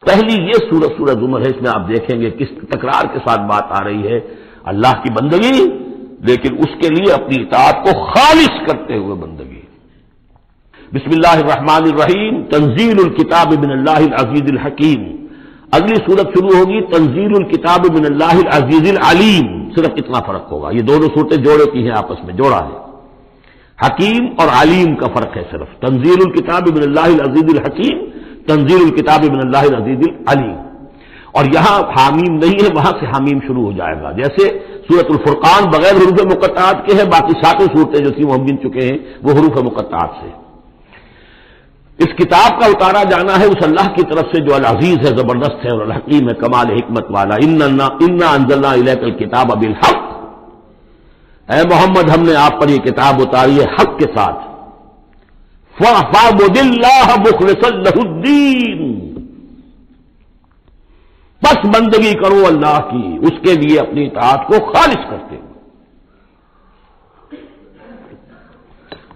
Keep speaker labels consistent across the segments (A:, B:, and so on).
A: پہلی یہ سورہ زمر ہے، اس میں آپ دیکھیں گے کس تکرار کے ساتھ بات آ رہی ہے، اللہ کی بندگی، لیکن اس کے لیے اپنی اطاعت کو خالص کرتے ہوئے بندگی۔ بسم اللہ الرحمن الرحیم، تنزیل الکتاب من اللہ العزیز الحکیم۔ اگلی سورت شروع ہوگی تنزیل الکتاب من اللہ العزیز العلیم، صرف اتنا فرق ہوگا، یہ دونوں صورتیں جوڑے کی ہیں، آپس میں جوڑا ہے، حکیم اور علیم کا فرق ہے صرف، تنزیل الکتاب من اللہ العزیز الحکیم، تنزیل الکتاب من اللہ العزیز العلیم۔ اور یہاں حامیم نہیں ہے، وہاں سے حامیم شروع ہو جائے گا، جیسے سورۃ الفرقان بغیر حروف مقطعات کے ہے، باقی ساتوں صورتیں جو تھیں وہ ہم گن چکے ہیں وہ حروف مقطعات سے۔ اس کتاب کا اتارا جانا ہے اس اللہ کی طرف سے جو العزیز ہے، زبردست ہے، اور الحکیم ہے، کمال حکمت والا۔ انا انزلنا الیک الکتاب بالحق، اے محمد ہم نے آپ پر یہ کتاب اتاری ہے حق کے ساتھ، فاعبد اللہ مخلصا لہ الدین، بس بندگی کرو اللہ کی، اس کے لیے اپنی اطاعت کو خالص کرتے ہو۔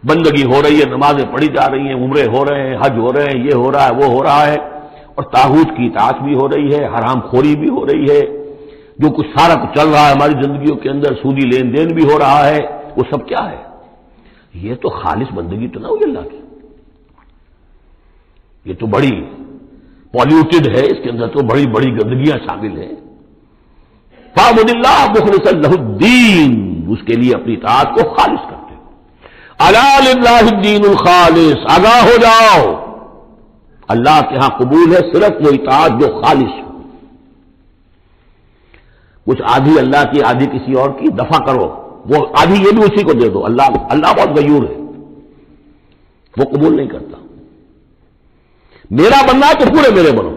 A: بندگی ہو رہی ہے، نمازیں پڑھی جا رہی ہیں، عمرے ہو رہے ہیں، حج ہو رہے ہیں، یہ ہو رہا ہے وہ ہو رہا ہے، اور طاغوت کی اطاعت بھی ہو رہی ہے، حرام خوری بھی ہو رہی ہے، جو کچھ سارا کچھ چل رہا ہے ہماری زندگیوں کے اندر، سودی لین دین بھی ہو رہا ہے، وہ سب کیا ہے؟ یہ تو خالص بندگی تو نہ ہوئی اللہ کی، یہ تو بڑی پالیوٹڈ ہے، اس کے اندر تو بڑی بڑی گندگیاں شامل ہیں۔ فاعبد اللہ مخلصا لہ الدین، اس کے لیے اپنی اطاعت کو خالص کرتے ہو۔ الا للہ الدین الخالص، آگاہ ہو جاؤ، اللہ کے ہاں قبول ہے صرف وہ اطاعت جو خالص ہو۔ کچھ آدھی اللہ کی آدھی کسی اور کی، دفع کرو، وہ آدھی یہ بھی اسی کو دے دو، اللہ بہت غیور ہے، وہ قبول نہیں کرتا۔ میرا بننا ہے تو پورے میرے بنو،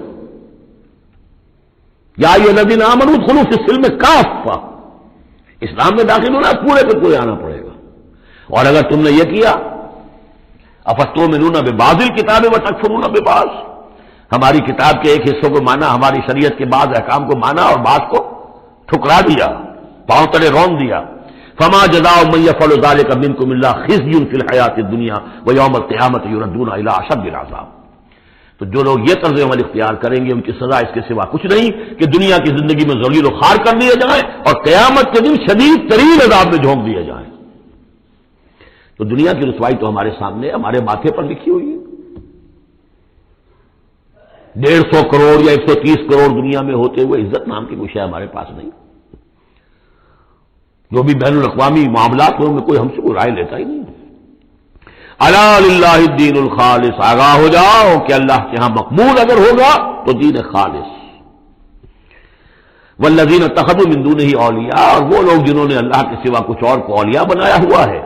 A: یا ایھا الذین آمنوا ادخلوا فی السلم کافہ، اسلام میں داخل ہونا پورے پہ پورے آنا پڑے گا۔ اور اگر تم نے یہ کیا، افتؤمنون ببعض الکتاب وتکفرون ببعض، ہماری کتاب کے ایک حصوں کو مانا، ہماری شریعت کے بعض احکام کو مانا اور بعض کو ٹھکرا دیا، پاؤں تلے رون دیا۔ فما جزاء من يفعل ذلك منكم الا خزي في الحیاۃ الدنیا ویوم القیامۃ یردون الی اشد العذاب، تو جو لوگ یہ طرز عمل اختیار کریں گے ان کی سزا اس کے سوا کچھ نہیں کہ دنیا کی زندگی میں ذلیل و خوار کر دیے جائیں اور قیامت کے دن شدید ترین عذاب میں جھونک دیے جائیں۔ تو دنیا کی رسوائی تو ہمارے سامنے، ہمارے ماتھے پر لکھی ہوئی ہے۔ 150 کروڑ یا 130 کروڑ دنیا میں ہوتے ہوئے عزت نام کی کوئی شے ہمارے پاس نہیں، جو بھی بین الاقوامی معاملات ہوں ان میں کوئی ہم سے کوئی رائے لیتا ہی نہیں۔ الا للہ الدین الخالص، آگاہ ہو جاؤ کہ اللہ کے ہاں مقبول اگر ہوگا تو دین خالص۔ والذین اتخذوا من دونہ اولیاء، اور وہ لوگ جنہوں نے اللہ کے سوا کچھ اور کو اولیاء بنایا ہوا ہے،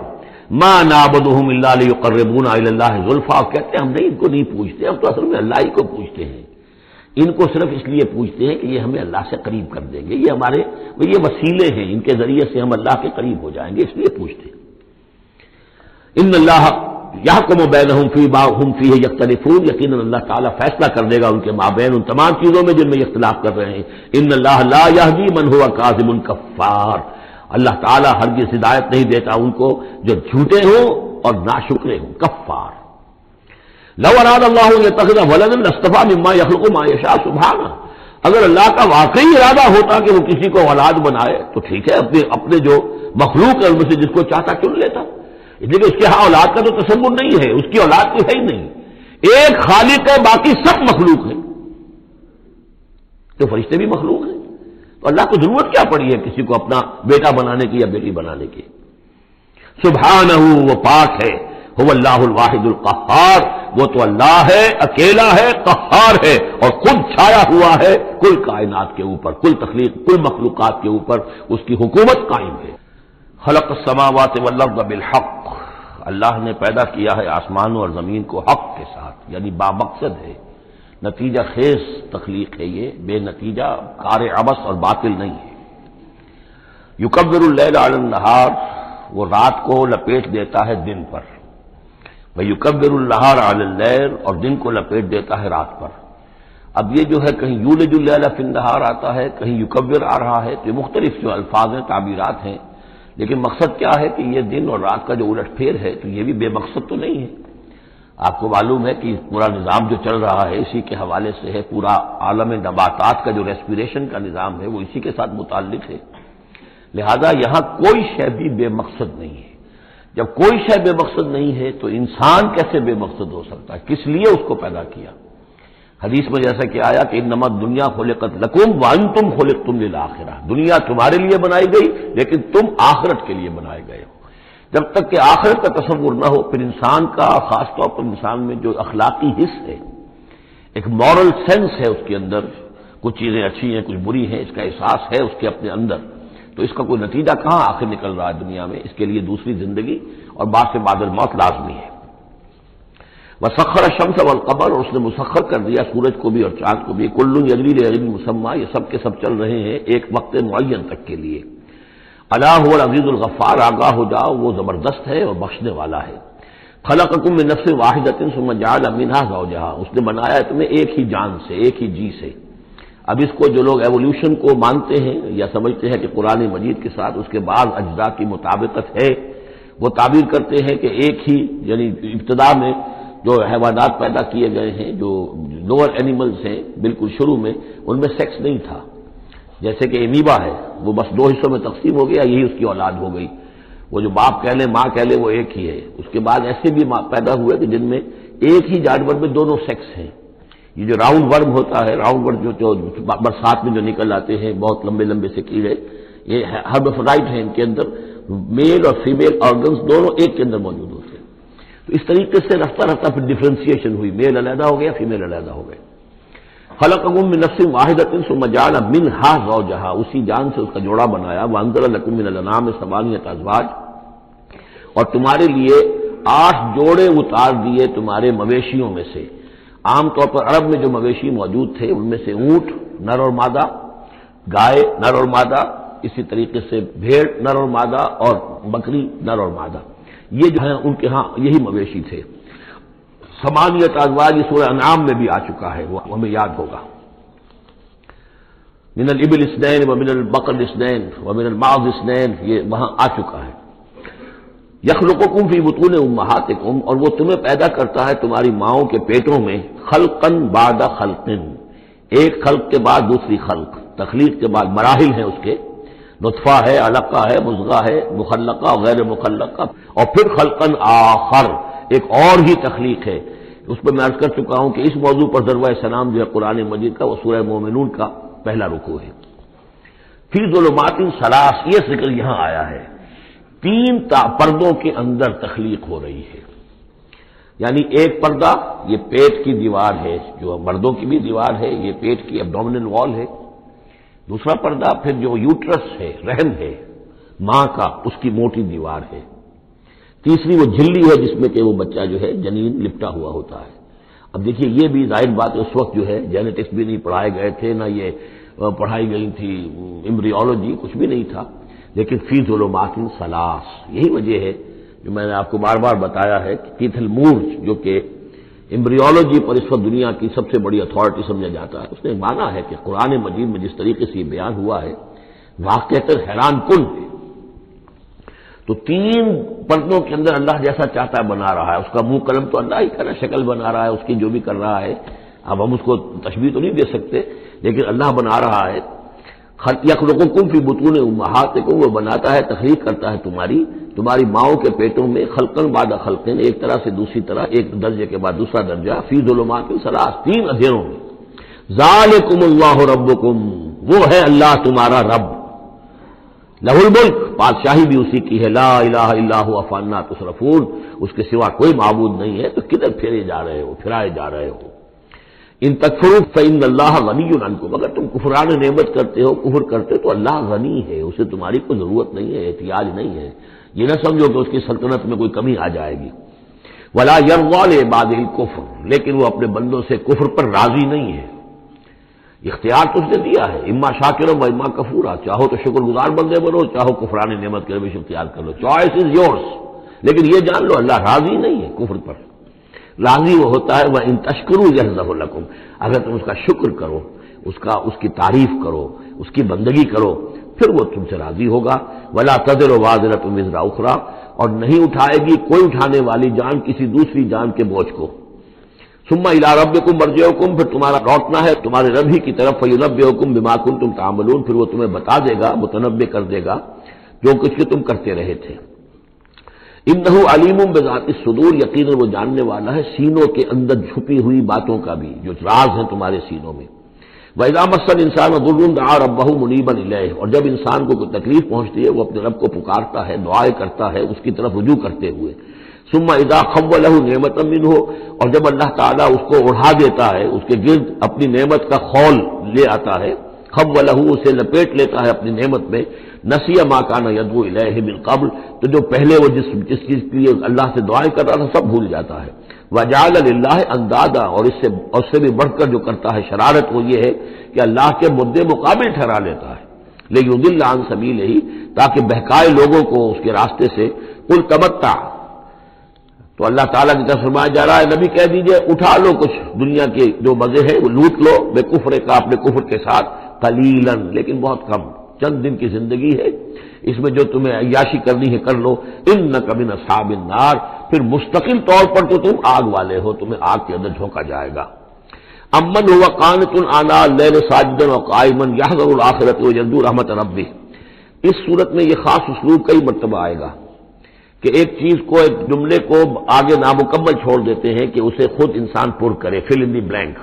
A: ما نعبدہم الا لیقربونا الی اللہ زلفیٰ، کہتے ہیں ہم نہیں ان کو نہیں پوچھتے، ہم تو اصل میں اللہ ہی کو پوچھتے ہیں، ان کو صرف اس لیے پوچھتے ہیں کہ یہ ہمیں اللہ سے قریب کر دیں گے، یہ ہمارے یہ وسیلے ہیں، ان کے ذریعے سے ہم اللہ کے قریب ہو جائیں گے، اس لیے پوچھتے ہیں۔ ان اللہ یحکم بینہم فیما ھم فیہ یختلفون، یقیناً اللہ تعالیٰ فیصلہ کر دے گا ان کے مابین ان تمام چیزوں میں جن میں اختلاف کر رہے ہیں۔ ان اللہ لا یہدی من ھو کاذب کفار، اللہ تعالیٰ ہرگز ہدایت نہیں دیتا ان کو جو جھوٹے ہوں اور ناشکرے ہوں، کفار۔ لو اراد اللہ ان یتخذ ولدا لاصطفیٰ مما یخلق ما یشاء سبحانہ، اگر اللہ کا واقعی ارادہ ہوتا کہ وہ کسی کو اولاد بنائے تو ٹھیک ہے، اپنے جو مخلوق ہے ان میں سے جس کو چاہتا چن لیتا، لیکن اس کے ہاں اولاد کا تو تصور نہیں ہے، اس کی اولاد تو ہے ہی نہیں، ایک خالق ہے باقی سب مخلوق ہیں، تو فرشتے بھی مخلوق ہیں، تو اللہ کو ضرورت کیا پڑی ہے کسی کو اپنا بیٹا بنانے کی یا بیٹی بنانے کی؟ سبحانہ، وہ پاک ہے، هو اللہ الواحد القہار، وہ تو اللہ ہے، اکیلا ہے، قہار ہے، اور خود چھایا ہوا ہے کل کائنات کے اوپر، کل تخلیق، کل مخلوقات کے اوپر اس کی حکومت قائم ہے۔ خلق السماوات والارض بالحق، اللہ نے پیدا کیا ہے آسمانوں اور زمین کو حق کے ساتھ، یعنی بامقصد ہے، نتیجہ خیز تخلیق ہے، یہ بے نتیجہ کار عبث اور باطل نہیں ہے۔ یکبر اللیل علی النہار، وہ رات کو لپیٹ دیتا ہے دن پر، ویکبر النہار علی اللیل، اور دن کو لپیٹ دیتا ہے رات پر۔ اب یہ جو ہے کہیں یولج اللیل فی النہار آتا ہے، کہیں یکبر آ رہا ہے، تو یہ مختلف جو الفاظ ہیں، تعبیرات ہیں، لیکن مقصد کیا ہے کہ یہ دن اور رات کا جو الٹ پھیر ہے تو یہ بھی بے مقصد تو نہیں ہے۔ آپ کو معلوم ہے کہ پورا نظام جو چل رہا ہے اسی کے حوالے سے ہے، پورا عالم نباتات کا جو ریسپیریشن کا نظام ہے وہ اسی کے ساتھ متعلق ہے۔ لہذا یہاں کوئی شے بھی بے مقصد نہیں ہے۔ جب کوئی شے بے مقصد نہیں ہے تو انسان کیسے بے مقصد ہو سکتا ہے؟ کس لیے اس کو پیدا کیا؟ حدیث میں جیسا کہ آیا کہ انما الدنیا خلقت لکم وانتم خلقتم للآخرہ، دنیا تمہارے لیے بنائی گئی لیکن تم آخرت کے لیے بنائے گئے ہو۔ جب تک کہ آخرت کا تصور نہ ہو پھر انسان کا، خاص طور پر انسان میں جو اخلاقی حص ہے، ایک مورل سینس ہے اس کے اندر، کچھ چیزیں اچھی ہیں کچھ بری ہیں، اس کا احساس ہے اس کے اپنے اندر، تو اس کا کوئی نتیجہ کہاں آخر نکل رہا ہے دنیا میں؟ اس کے لیے دوسری زندگی اور بعد سے بعد الموت لازمی ہے۔ وسخر الشمس والقمر، اور اس نے مسخر کر دیا سورج کو بھی اور چاند کو بھی، کل یجری لاجل مسمى، یہ سب کے سب چل رہے ہیں ایک وقت معین تک کے لیے۔ الا هو العزیز الغفار، آگاہ ہو جاؤ وہ زبردست ہے اور بخشنے والا ہے۔ خلقکم من نفس واحدۃ ثم جعل منها زوجها، اس نے بنایا ہے تمہیں ایک ہی جان سے، ایک ہی جی سے۔ اب اس کو جو لوگ ایولیوشن کو مانتے ہیں یا سمجھتے ہیں کہ قرآن مجید کے ساتھ اس کے بعض اجزاء کی مطابقت ہے، وہ تعبیر کرتے ہیں کہ ایک ہی، یعنی ابتدا میں جو حیوانات پیدا کیے گئے ہیں، جو لوور اینیملز ہیں بالکل شروع میں، ان میں سیکس نہیں تھا، جیسے کہ امیبا ہے وہ بس دو حصوں میں تقسیم ہو گیا، یہی اس کی اولاد ہو گئی، وہ جو باپ کہہ لے ماں کہہ لے وہ ایک ہی ہے۔ اس کے بعد ایسے بھی پیدا ہوئے کہ جن میں ایک ہی جانور میں دونوں سیکس ہیں۔ یہ جو راؤنڈ ورم ہوتا ہے، راؤنڈ ورم جو برسات میں جو نکل آتے ہیں بہت لمبے لمبے سے کیڑے، یہ ہربیفرائٹ ہیں، ان کے اندر میل اور فیمیل آرگنز دونوں ایک کے اندر موجود ہوتے ہیں۔ تو اس طریقے سے رفتہ رفتہ پھر ڈفرینسیشن ہوئی، میل علیحدہ ہو گیا، فیمیل علیحدہ ہو گئے۔ خلقکم من نفس واحدۃ ثم جعل منها زوجها، اسی جان سے اس کا جوڑا بنایا۔ وانزل لکم من الانعام ثمانیۃ ازواج، اور تمہارے لیے 8 جوڑے اتار دیے تمہارے مویشیوں میں سے۔ عام طور پر عرب میں جو مویشی موجود تھے ان میں سے اونٹ نر اور مادہ، گائے نر اور مادہ، اسی طریقے سے بھیڑ نر اور مادہ، اور بکری نر اور مادہ، یہ جو ہیں ان کے ہاں یہی مویشی تھے۔ ثمانیۃ ازواج یہ سورہ انعام میں بھی آ چکا ہے، وہ ہمیں یاد ہوگا۔ من الابل اثنین ومن البقر اثنین ومن الماعز اثنین، یہ وہاں آ چکا ہے۔ یخلقکم فی بطون امہاتکم، اور وہ تمہیں پیدا کرتا ہے تمہاری ماؤں کے پیٹوں میں، خلقا بعد خلق، ایک خلق کے بعد دوسری خلق، تخلیق کے بعد مراحل ہیں اس کے، نطفہ ہے، علقہ ہے، مضغہ ہے، مخلقہ غیر مخلقہ، اور پھر خلقا آخر، ایک اور ہی تخلیق ہے۔ اس پہ میں عرض کر چکا ہوں کہ اس موضوع پر ضربہ سلام جو ہے قرآن مجید کا، وہ سورہ مومنون کا پہلا رکوع ہے۔ فی ظلمات ثلاث، یہ ذکر یہاں آیا ہے، 3 پردوں کے اندر تخلیق ہو رہی ہے۔ یعنی ایک پردہ یہ پیٹ کی دیوار ہے، جو مردوں کی بھی دیوار ہے، یہ پیٹ کی ایبڈومینل وال ہے۔ دوسرا پردہ پھر جو یوٹرس ہے، رحم ہے ماں کا، اس کی موٹی دیوار ہے۔ تیسری وہ جھلی ہے جس میں کہ وہ بچہ جو ہے جنین لپٹا ہوا ہوتا ہے۔ اب دیکھیے یہ بھی ظاہر بات ہے، اس وقت جو ہے جینیٹکس بھی نہیں پڑھائے گئے تھے، نہ یہ پڑھائی گئی تھی ایمبریولوجی، کچھ بھی نہیں تھا، لیکن فی ظلمات ثلاث، یہی وجہ ہے جو میں نے آپ کو بار بار بتایا ہے کہ کیتھل مورز جو کہ ایمبریولوجی پر اس وقت دنیا کی سب سے بڑی اتھارٹی سمجھا جاتا ہے، اس نے مانا ہے کہ قرآن مجید میں جس طریقے سے یہ بیان ہوا ہے واقعتاً حیران کن ہے۔ تو 3 پردوں کے اندر اللہ جیسا چاہتا ہے بنا رہا ہے، اس کا منہ قلم تو اللہ ہی کرا، شکل بنا رہا ہے اس کی جو بھی کر رہا ہے، اب ہم اس کو تشبیہ تو نہیں دے سکتے، لیکن اللہ بنا رہا ہے۔ یخلقکم فی بطون امہاتکم، وہ بناتا ہے، تخلیق کرتا ہے تمہاری ماؤں کے پیٹوں میں، خلقا بعد خلق، ایک طرح سے دوسری طرح، ایک درجے کے بعد دوسرا درجہ، فی ظلمات ثلاث، 3 اندھیروں میں۔ ذالکم اللہ ربکم، وہ ہے اللہ تمہارا رب، لہ الملک، بادشاہی بھی اسی کی ہے، لا الہ الا هو فانا تصرفون، اس کے سوا کوئی معبود نہیں ہے، تو کدھر پھرائے جا رہے ہو۔ ان تکفروا فإن اللہ غنی عنکم، اگر تم کفران نعمت کرتے ہو، کفر کرتے ہو، تو اللہ غنی ہے، اسے تمہاری کوئی ضرورت نہیں ہے، احتیاج نہیں ہے، یہ نہ سمجھو کہ اس کی سلطنت میں کوئی کمی آ جائے گی۔ ولا یرضی لعبادہ الکفر، لیکن وہ اپنے بندوں سے کفر پر راضی نہیں ہے، اختیار تو اس نے دیا ہے، اما شاکرا و اما کفورا، چاہو تو شکر گزار بندے بنو، چاہو کفران نعمت کے روش اختیار کر لو، چوائس از یورس، لیکن یہ جان لو اللہ راضی نہیں ہے کفر پر، راضی وہ ہوتا ہے وَإِن تَشْكُرُوا يَرْضَهُ لَكُمْ، اگر تم اس کا شکر کرو، اس کی تعریف کرو، اس کی بندگی کرو، پھر وہ تم سے راضی ہوگا. ولا تزر وازرۃ وزر اخری، اور نہیں اٹھائے گی کوئی اٹھانے والی جان کسی دوسری جان کے بوجھ کو. ثم الی ربکم مرجعکم، پھر تمہارا لوٹنا ہے تمہارے رب ہی کی طرف. فینبئکم بما کنتم تعملون، پھر وہ تمہیں بتا دے گا، متنبع کر دے گا جو کچھ کہ تم کرتے رہے تھے. انہ علیم بذات الصدور، یقیناً وہ جاننے والا ہے سینوں کے اندر چھپی ہوئی باتوں کا بھی، جو راز ہیں تمہارے سینوں میں. وَإِذَا مَسَّ الْإِنسَانَ ضُرٌّ دَعَا رَبَّهُ مُنِيبًا إِلَيْهِ، اور جب انسان کو کوئی تکلیف پہنچتی ہے وہ اپنے رب کو پکارتا ہے، دعائیں کرتا ہے اس کی طرف رجوع کرتے ہوئے. ثم اذا خوله نعمتا منه، اور جب اللہ تعالیٰ اس کو اڑا دیتا ہے، اس کے گرد اپنی نعمت کا خول لے آتا ہے، خوله اسے لپیٹ لیتا ہے اپنی نعمت میں. نسی ما کان یدعو الیہ من قبل، تو جو پہلے وہ جس چیز کے لیے اللہ سے دعائیں کر رہا تھا سب بھول جاتا ہے. وجعل للہ اندادا، اور اس سے بھی بڑھ کر جو کرتا ہے شرارت وہ یہ ہے کہ اللہ کے مدے مقابل ٹھہرا لیتا ہے. لیضل عن سبیلہ، تاکہ بہکائے لوگوں کو اس کے راستے سے. قل تمتع، تو اللہ تعالیٰ کی طرف فرمایا جا رہا ہے نبی کہہ دیجئے اٹھا لو کچھ دنیا کے جو مزے ہیں وہ لوٹ لو، بے کفر کا اپنے کفر کے ساتھ. قلیلا، لیکن بہت کم، چند دن کی زندگی ہے، اس میں جو تمہیں عیاشی کرنی ہے کر لو. انک من اصحاب النار، پھر مستقل طور پر تو تم آگ والے ہو، تمہیں آگ کے اندر جھونکا جائے گا. امن هو قانت آناء اللیل ساجدا وقائما یحذر الآخرۃ ویرجو رحمت ربہ. اس صورت میں یہ خاص اسلوب کئی مرتبہ آئے گا کہ ایک چیز کو، ایک جملے کو آگے نامکمل چھوڑ دیتے ہیں کہ اسے خود انسان پر کرے، فل ان دی بلینک.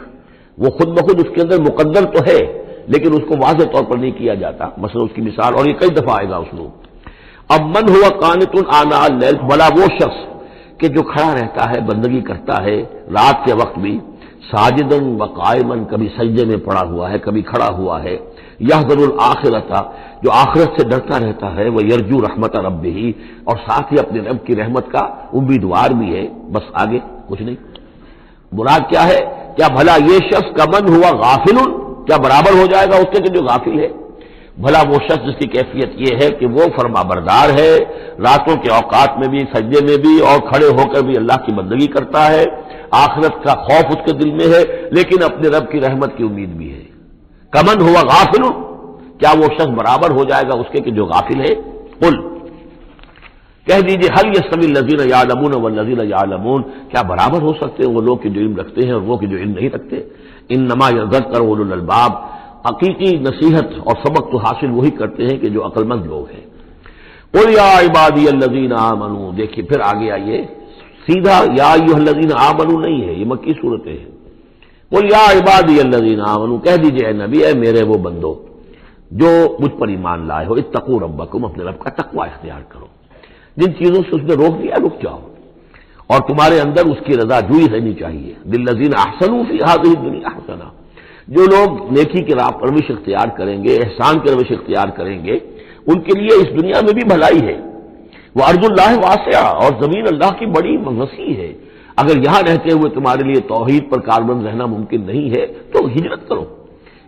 A: وہ خود بخود اس کے اندر مقدر تو ہے لیکن اس کو واضح طور پر نہیں کیا جاتا. مثلا اس کی مثال، اور یہ کئی دفعہ آئے گا اسلوب. اب من ہوا قانت آناء اللیل، بھلا وہ شخص کہ جو کھڑا رہتا ہے، بندگی کرتا ہے رات کے وقت بھی. ساجدن و قائمن، کبھی سجدے میں پڑا ہوا ہے کبھی کھڑا ہوا ہے. یحذر الآخرۃ، جو آخرت سے ڈرتا رہتا ہے. وہ یرجو رحمت ربہ، اور ساتھ ہی اپنے رب کی رحمت کا امیدوار بھی ہے. بس آگے کچھ نہیں. مراد کیا ہے؟ کیا بھلا یہ شخص کا من ہوا غافل، کیا برابر ہو جائے گا اس کے کہ جو غافل ہے؟ بھلا وہ شخص جس کی کیفیت یہ ہے کہ وہ فرما بردار ہے، راتوں کے اوقات میں بھی، سجدے میں بھی، اور کھڑے ہو کر بھی اللہ کی بندگی کرتا ہے، آخرت کا خوف اس کے دل میں ہے، لیکن اپنے رب کی رحمت کی امید بھی ہے. کمن ہوا غافل، کیا وہ شخص برابر ہو جائے گا اس کے کہ جو غافل ہے؟ قل، کہہ دیجئے هل یستوی الذین یعلمون والذین یعلمون، کیا برابر ہو سکتے ہیں وہ لوگ کہ جو علم رکھتے ہیں اور وہ کہ جو علم نہیں رکھتے؟ انما یذکر اولو الالباب، حقیقی نصیحت اور سبق تو حاصل وہی کرتے ہیں کہ جو عقل مند لوگ ہیں. قل یا عبادی الذین آمنوا، دیکھیے پھر آگے آئیے، سیدھا یا ایھا الذین آمنوا نہیں ہے، یہ مکی صورتیں ہیں. قل یا عبادی الذین آمنوا، کہہ دیجئے اے نبی، اے میرے وہ بندو جو مجھ پر ایمان لائے ہو، اتقوا ربکم، اپنے رب کا تقوی اختیار کرو. جن چیزوں سے اس نے روک دیا رک جاؤ، اور تمہارے اندر اس کی رضا جوئی رہنی چاہیے. للذین احسنوا فی ھذہ الدنیا حسنہ، جو لوگ نیکی کی راہ پر روش اختیار کریں گے، احسان کی روش اختیار کریں گے، ان کے لیے اس دنیا میں بھی بھلائی ہے. وارض اللہ واسعہ، اور زمین اللہ کی بڑی وسیع ہے. اگر یہاں رہتے ہوئے تمہارے لیے توحید پر کاربند رہنا ممکن نہیں ہے تو ہجرت کرو.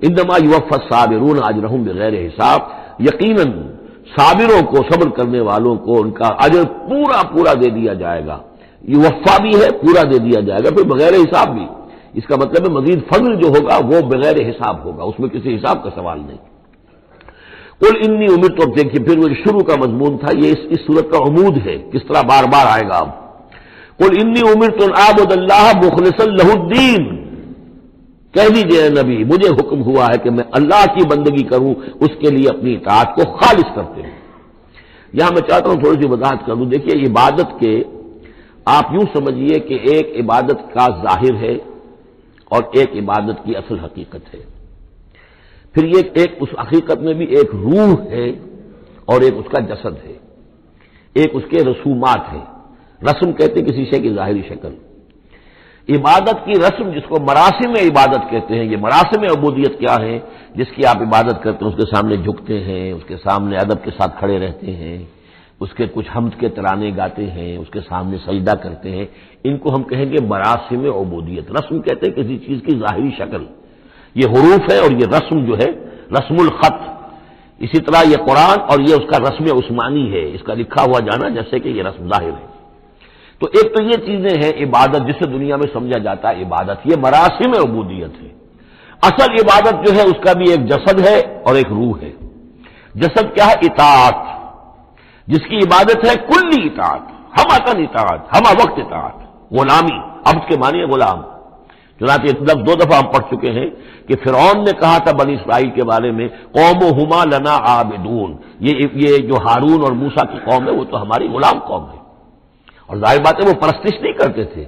A: انما یوفی الصابرون اجرهم بغیر حساب، یقیناً صابروں کو، صبر کرنے والوں کو ان کا اجر پورا پورا دے دیا جائے گا. یوفا بھی ہے، پورا دے دیا جائے گا، پھر بغیر حساب بھی. اس کا مطلب ہے مزید فضل جو ہوگا وہ بغیر حساب ہوگا، اس میں کسی حساب کا سوال نہیں. قل انی امرت، تو اب دیکھیے پھر وہ شروع کا مضمون تھا، یہ اس صورت کا عمود ہے، کس طرح بار بار آئے گا. اب قل انی امرت ان اعبد اللہ مخلصا لہ الدین، کہہ دیجئے اے نبی مجھے حکم ہوا ہے کہ میں اللہ کی بندگی کروں، اس کے لیے اپنی اطاعت کو خالص کرتے ہوں. یہاں میں چاہتا ہوں تھوڑی سی وضاحت کر دوں. دیکھیے عبادت کے آپ یوں سمجھیے کہ ایک عبادت کا ظاہر ہے اور ایک عبادت کی اصل حقیقت ہے. پھر یہ ایک اس حقیقت میں بھی ایک روح ہے اور ایک اس کا جسد ہے، ایک اس کے رسومات ہیں. رسم کہتے ہیں کسی شے کی ظاہری شکل. عبادت کی رسم جس کو مراسم عبادت کہتے ہیں، یہ مراسم عبودیت کیا ہے؟ جس کی آپ عبادت کرتے ہیں، اس کے سامنے جھکتے ہیں، اس کے سامنے ادب کے ساتھ کھڑے رہتے ہیں، اس کے کچھ حمد کے ترانے گاتے ہیں، اس کے سامنے سجدہ کرتے ہیں، ان کو ہم کہیں گے مراسم عبودیت. رسم کہتے ہیں کسی چیز کی ظاہری شکل. یہ حروف ہے اور یہ رسم جو ہے رسم الخط. اسی طرح یہ قرآن اور یہ اس کا رسم عثمانی ہے، اس کا لکھا ہوا جانا جیسے کہ یہ رسم ظاہر ہے. تو ایک تو یہ چیزیں ہیں عبادت جسے دنیا میں سمجھا جاتا ہے عبادت، یہ مراسم عبودیت ہے. اصل عبادت جو ہے اس کا بھی ایک جسد ہے اور ایک روح ہے. جسد کیا ہے؟ اطاعت، جس کی عبادت ہے کلی اطاعت، ہم عطن اطاعت، ہم وقت اطاعت، غلامی، عبد کے معنی ہے غلام۔ چنانچہ لفظ 2 دفعہ ہم پڑھ چکے ہیں کہ فرعون نے کہا تھا بنی اسرائیل کے بارے میں قومہما لنا عابدون، یہ جو ہارون اور موسیٰ کی قوم ہے وہ تو ہماری غلام قوم ہے۔ اور ظاہر بات ہے وہ پرستش نہیں کرتے تھے،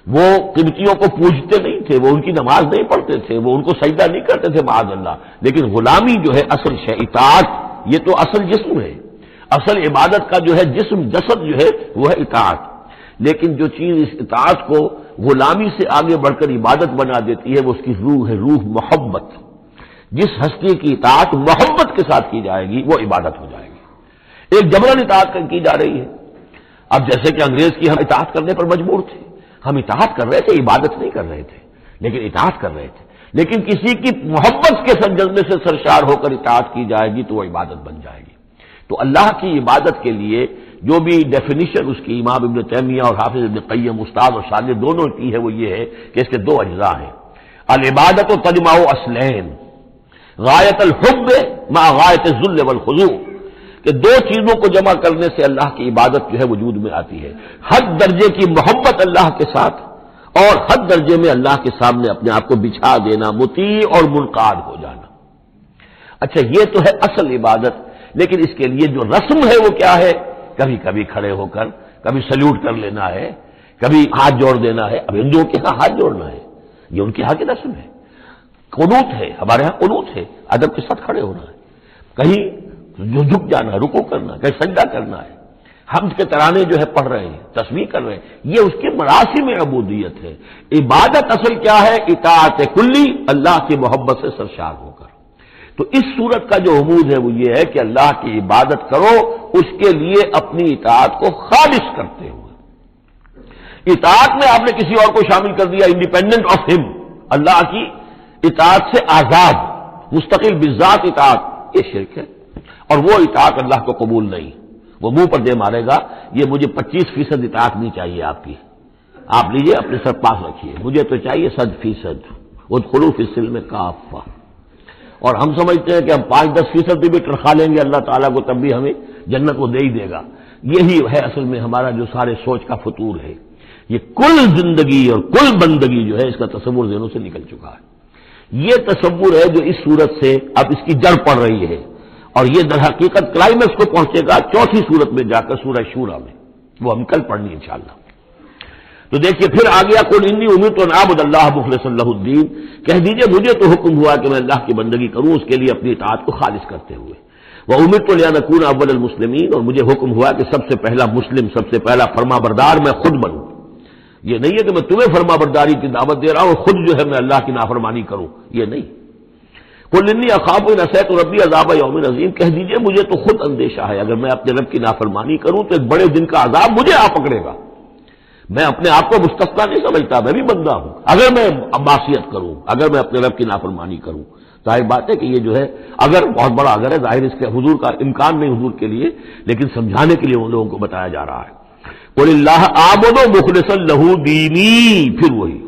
A: وہ قبطیوں کو پوجتے نہیں تھے، وہ ان کی نماز نہیں پڑھتے تھے، وہ ان کو سجدہ نہیں کرتے تھے معاذ اللہ، لیکن غلامی جو ہے اصل شے، اطاعت یہ تو اصل جسم ہے، اصل عبادت کا جو ہے جسم جسد جو ہے وہ ہے اطاعت۔ لیکن جو چیز اس اطاعت کو غلامی سے آگے بڑھ کر عبادت بنا دیتی ہے وہ اس کی روح ہے، روح محبت۔ جس ہستی کی اطاعت محبت کے ساتھ کی جائے گی وہ عبادت ہو جائے گی۔ ایک جبرن اطاعت کی جا رہی ہے۔ اب جیسے کہ انگریز کی ہم اطاعت کرنے پر مجبور تھے، ہم اطاعت کر رہے تھے، عبادت نہیں کر رہے تھے، لیکن اطاعت کر رہے تھے۔ لیکن کسی کی محبت کے سنجدنے سے سرشار ہو کر اطاعت کی جائے گی تو وہ عبادت بن جائے گی۔ تو اللہ کی عبادت کے لیے جو بھی ڈیفینیشن اس کی امام ابن تیمیہ اور حافظ ابن قیم استاد اور شاگرد دونوں کی ہے وہ یہ ہے کہ اس کے 2 اجزاء ہیں، العبادت و تجمع اصلین، غایت الحب مع غایت الذل والخضوع، کہ 2 چیزوں کو جمع کرنے سے اللہ کی عبادت جو ہے وجود میں آتی ہے، حد درجے کی محبت اللہ کے ساتھ اور حد درجے میں اللہ کے سامنے اپنے آپ کو بچھا دینا، مطیع اور منقاد ہو جانا۔ اچھا یہ تو ہے اصل عبادت، لیکن اس کے لیے جو رسم ہے وہ کیا ہے؟ کبھی کبھی کھڑے ہو کر کبھی سلیوٹ کر لینا ہے، کبھی ہاتھ جوڑ دینا ہے۔ اب ہندوؤں کے ہاں ہاتھ جوڑنا ہے، یہ ان کے ہاں کی رسم ہے۔ قنوت ہے، ہمارے ہاں قنوت ہے، ادب کے ساتھ کھڑے ہونا ہے، کہیں جو جھک جانا ہے، رکوع کرنا ہے، کہیں سجدہ کرنا ہے، حمد کے ترانے جو ہے پڑھ رہے ہیں، تسبیح کر رہے ہیں، یہ اس کے مراسم عبودیت ہے۔ عبادت اصل کیا ہے؟ اطاعت کلی، اللہ کی محبت سے سرشار ہو کر۔ تو اس صورت کا جو عمود ہے وہ یہ ہے کہ اللہ کی عبادت کرو اس کے لیے اپنی اطاعت کو خالص کرتے ہوئے۔ اطاعت میں آپ نے کسی اور کو شامل کر دیا، انڈیپینڈنٹ آف ہم، اللہ کی اطاعت سے آزاد مستقل بذات اطاعت، یہ شرک ہے، اور وہ اطاعت اللہ کو قبول نہیں۔ وہ منہ پر دے مارے گا یہ مجھے 25% اطاعت نہیں چاہیے آپ کی، آپ لیجئے اپنے سر پاس رکھیے، مجھے تو چاہیے 100%۔ ادخلوا فی السلم کافہ، اور ہم سمجھتے ہیں کہ ہم 5-10% بھی تنخواہ لیں گے اللہ تعالیٰ کو تب بھی ہمیں جنت وہ دے ہی دے گا۔ یہی ہے اصل میں ہمارا جو سارے سوچ کا فطور ہے، یہ کل زندگی اور کل بندگی جو ہے اس کا تصور ذہنوں سے نکل چکا ہے۔ یہ تصور ہے جو اس صورت سے اب اس کی جڑ پڑ رہی ہے، اور یہ در حقیقت کلائمیکس کو پہنچے گا 4تھی صورت میں جا کر سورہ شورى میں، وہ ہم کل پڑھنی انشاءاللہ۔ تو دیکھیے پھر آ گیا قل انی امرت ان اعبد اللہ مخلصا لہ الدین، کہہ دیجئے مجھے تو حکم ہوا کہ میں اللہ کی بندگی کروں اس کے لیے اپنی اطاعت کو خالص کرتے ہوئے، وامرت لان اکون اول المسلمین، اور مجھے حکم ہوا کہ سب سے پہلا مسلم، سب سے پہلا فرما بردار میں خود بنوں۔ یہ نہیں ہے کہ میں تمہیں فرما برداری کی دعوت دے رہا ہوں اور خود جو ہے میں اللہ کی نافرمانی کروں، یہ نہیں۔ قل انی اخاف ان عصیت ربی عذاب یوم عظیم، کہہ دیجئے مجھے تو خود اندیشہ ہے اگر میں اپنے رب کی نافرمانی کروں تو ایک بڑے دن کا عذاب مجھے آ پکڑے گا۔ میں اپنے آپ کو مستثنیٰ نہیں سمجھتا، میں بھی بندہ ہوں، اگر میں معصیت کروں، اگر میں اپنے رب کی نافرمانی کروں، ظاہر بات ہے کہ یہ جو ہے اگر بہت بڑا اگر ہے، ظاہر اس کے حضور کا امکان نہیں حضور کے لیے، لیکن سمجھانے کے لیے ان لوگوں کو بتایا جا رہا ہے۔ قل اللہ اعبد مخلصا لہ دینی، پھر وہی۔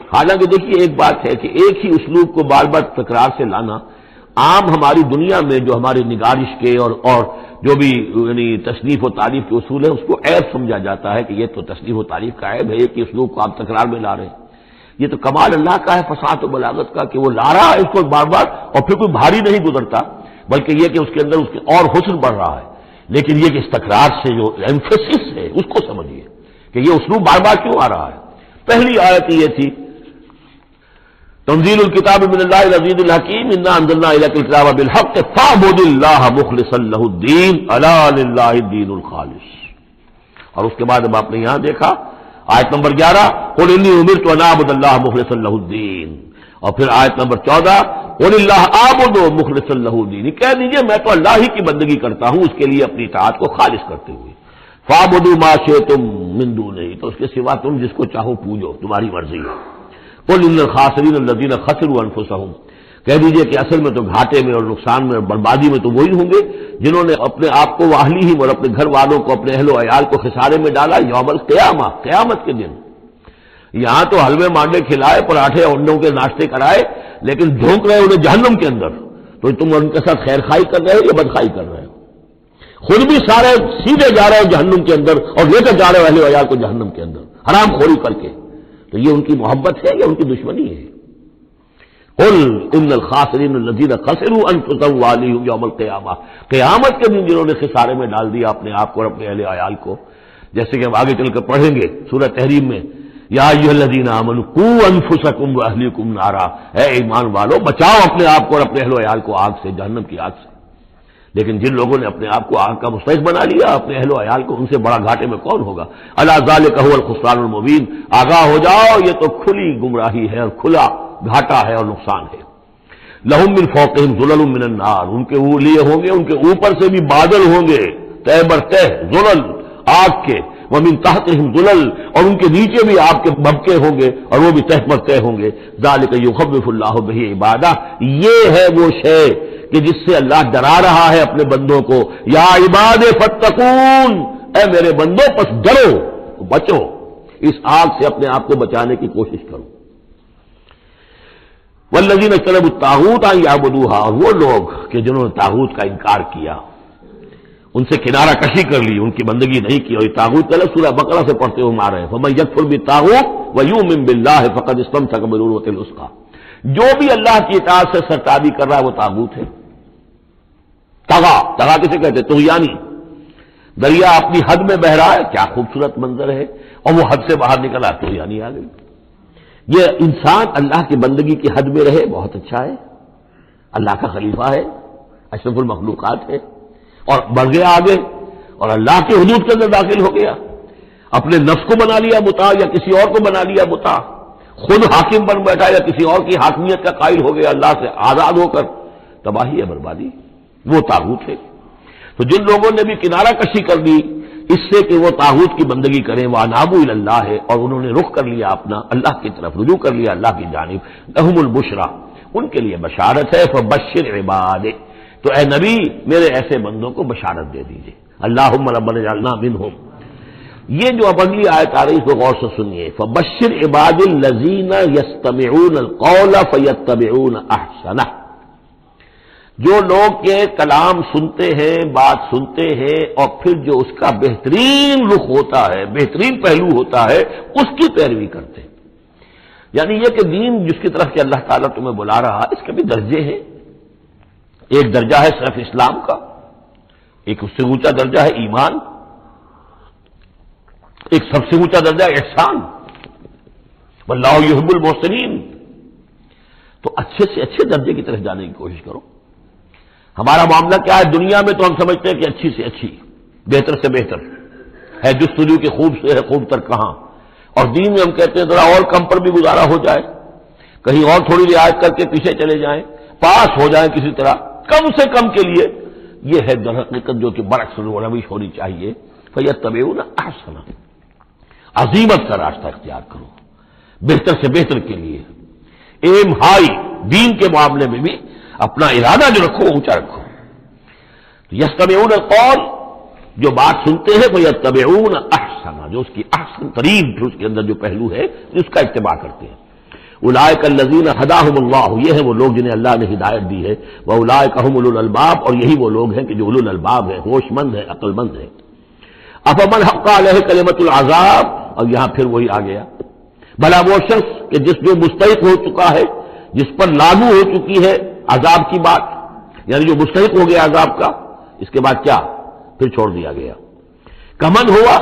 A: حالانکہ دیکھیے ایک بات ہے کہ ایک ہی اسلوب کو بار بار تکرار سے لانا عام ہماری دنیا میں جو ہماری نگارش کے اور جو بھی یعنی تصنیف و تعریف کے اصول ہیں اس کو عیب سمجھا جاتا ہے کہ یہ تو تصنیف و تعریف کا عیب ہے، ایک ہی اسلوب کو آپ تکرار میں لا رہے ہیں۔ یہ تو کمال اللہ کا ہے فصاحت و بلاغت کا کہ وہ لا رہا ہے اس کو بار بار، اور پھر کوئی بھاری نہیں گزرتا، بلکہ یہ کہ اس کے اندر اس کے اور حسن بڑھ رہا ہے۔ لیکن یہ کہ اس تکرار سے جو ایمفیسس ہے اس کو سمجھیے کہ یہ اسلوب بار بار کیوں آ رہا ہے۔ پہلی آیت یہ تھی تنزیل الکتاب من اللہ العزیز الحکیم انا انزلنا الیک الکتاب بالحق فاعبد اللہ مخلصا لہ الدین الا للہ الدین الخالص، اور اس کے بعد اب آپ نے یہاں دیکھا آیت نمبر 11 قل انی امرت ان اعبد اللہ مخلصا لہ الدین، اور پھر آیت نمبر 14 قل اللہ اعبد مخلصا لہ الدین، کہہ دیجئے میں تو اللہ ہی کی بندگی کرتا ہوں اس کے لیے اپنی اطاعت کو خالص کرتے ہوئے، فاعبدوا ما شئتم من دونہ، تو اس کے سوا تم جس کو چاہو پوجو، تمہاری مرضی ہے۔ قل ان الخاسرین الذین خسروا انفسهم، کہہ دیجئے کہ اصل میں تو گھاٹے میں اور نقصان میں اور بربادی میں تو وہی ہوں گے جنہوں نے اپنے آپ کو واہلیہم اور اپنے گھر والوں کو اپنے اہل و عیال کو خسارے میں ڈالا یوم القیامہ، قیامت کے دن۔ یہاں تو حلوے مانڈے کھلائے، پراٹھے اور انڈوں کے ناشتے کرائے، لیکن جھونک رہے انہیں جہنم کے اندر، تو تم ان کے ساتھ خیر خائی کر رہے ہو یا بدخائی کر رہے ہو؟ خود بھی سارے سیدھے جا رہے ہو جہنم کے اندر اور لے کر جا رہے ہو اہل عیال کو جہنم کے اندر حرام خوری کر کے، تو یہ ان کی محبت ہے یا ان کی دشمنی ہے؟ قل ان الخاسرین الذین خسروا انفسهم واهلیہم یوم القیامہ، قیامت کے دن جنہوں نے خسارے میں ڈال دیا اپنے آپ کو اور اپنے اہل عیال کو، جیسے کہ ہم آگے چل کر پڑھیں گے سورہ تحریم میں، یا ایھا الذین آمنوا قوا انفسکم واہلیکم نارا، اے ایمان والو بچاؤ اپنے آپ کو اور اپنے اہل عیال کو آگ سے، جہنم کی آگ سے۔ لیکن جن لوگوں نے اپنے آپ کو آگ کا مستحق بنا لیا، اپنے اہل و عیال کو، ان سے بڑا گھاٹے میں کون ہوگا؟ الا ذالک هو الخسران المبین، آگاہ ہو جاؤ یہ تو کھلی گمراہی ہے اور کھلا گھاٹا ہے اور نقصان ہے۔ لہم من فوقہم ظلل من النار، ان کے لیے ہوں گے ان کے اوپر سے بھی بادل ہوں گے تہ بر تہ، ظلل آگ کے، ومن تحتہم ظلل، اور ان کے نیچے بھی آگ کے بھبکے ہوں گے اور وہ بھی تہ پر تہ ہوں گے۔ ذالک یخوف اللہ بہ عبادہ، یہ ہے وہ شے کہ جس سے اللہ ڈرا رہا ہے اپنے بندوں کو، یا عباد فتقون، اے میرے بندوں پس ڈرو بچو، اس آگ سے اپنے آپ کو بچانے کی کوشش کرو۔ والذین اجتنبوا الطاغوت ان یعبدوها، اور وہ لوگ کہ جنہوں نے طاغوت کا انکار کیا، ان سے کنارہ کشی کر لی، ان کی بندگی نہیں کی، اور یہ طاغوت کا لفظ سورہ بقرہ سے پڑھتے ہوئے آ رہے ہیں، فمن یکفر بالطاغوت ویؤمن باللہ فقد استمسک بالعروۃ الوثقی، جو بھی اللہ کی اطاعت سے سرتابی کر رہا ہے وہ طاغوت ہے۔ تغا کسے کہتے ہیں؟ طغیانی، دریا اپنی حد میں بہ رہا ہے، کیا خوبصورت منظر ہے، اور وہ حد سے باہر نکلا، طغیانی آ گئی۔ یہ انسان اللہ کی بندگی کی حد میں رہے بہت اچھا ہے، اللہ کا خلیفہ ہے، اشرف المخلوقات ہے، اور بڑھ گیا آگے اور اللہ کے حدود کے اندر داخل ہو گیا، اپنے نفس کو بنا لیا مطاع یا کسی اور کو بنا لیا مطاع، خود حاکم بن بیٹھا یا کسی اور کی حاکمیت کا قائل ہو گیا اللہ سے آزاد ہو کر، تباہی ہے، بربادی، وہ طاغوت ہے۔ تو جن لوگوں نے بھی کنارہ کشی کر دی اس سے کہ وہ طاغوت کی بندگی کریں، وانابوا الی اللہ ہے، اور انہوں نے رخ کر لیا اپنا اللہ کی طرف، رجوع کر لیا اللہ کی جانب، لہم البشریٰ، ان کے لیے بشارت ہے، فبشر عباد، تو اے نبی میرے ایسے بندوں کو بشارت دے دیجئے، اللہم ربنا اجعلنا منہم۔ یہ جو اب اگلی آیت آ رہی اس کو غور سے سنیے، فبشر عباد الذین یستمعون القول فیتبعون احسنہ، جو لوگ کے کلام سنتے ہیں، بات سنتے ہیں، اور پھر جو اس کا بہترین رخ ہوتا ہے، بہترین پہلو ہوتا ہے، اس کی پیروی کرتے ہیں۔ یعنی یہ کہ دین جس کی طرف کہ اللہ تعالیٰ تمہیں بلا رہا اس کے بھی درجے ہیں، ایک درجہ ہے صرف اسلام کا، ایک اس سے اونچا درجہ ہے ایمان، ایک سب سے اونچا درجہ ہے احسان، واللہ یحب المحسنین۔ تو اچھے سے اچھے درجے کی طرف جانے کی کوشش کرو۔ ہمارا معاملہ کیا ہے؟ دنیا میں تو ہم سمجھتے ہیں کہ اچھی سے اچھی، بہتر سے بہتر ہے، جستجو کے خوب سے ہے خوب تر کہاں، اور دین میں ہم کہتے ہیں ذرا اور کم پر بھی گزارا ہو جائے، کہیں اور تھوڑی رعایت کر کے پیچھے چلے جائیں، پاس ہو جائیں کسی طرح، کم سے کم کے لیے، یہ ہے در حقیقت جو کہ برعکس روش ہونی چاہیے۔ فیتبعون احسنہ، عزیمت کا راستہ اختیار کرو، بہتر سے بہتر کے لیے، ایم ہائی، دین کے معاملے میں بھی اپنا ارادہ جو رکھو اونچا رکھو۔ یستمعون القول، جو بات سنتے ہیں، فیتبعون احسنہ، جو اس کی احسن ترین پھر اس کے اندر جو پہلو ہے اس کا اتباع کرتے ہیں۔ اولئک الذین ھداھم اللہ، یہ ہے وہ لوگ جنہیں اللہ نے ہدایت دی ہے، واولئک ھم اولو الالباب، اور یہی وہ لوگ ہیں کہ جو اولو الالباب ہیں، ہوش مند ہیں، عقل مند ہیں۔ افمن حق علیہ کلمۃ العذاب، اور یہاں پھر وہی آ گیا، بھلا وہ شخص کہ جس جو مستحق ہو چکا ہے، جس پر لاگو ہو چکی ہے عذاب کی بات، یعنی جو مستحق ہو گیا عذاب کا، اس کے بعد کیا پھر چھوڑ دیا گیا، کمن ہوا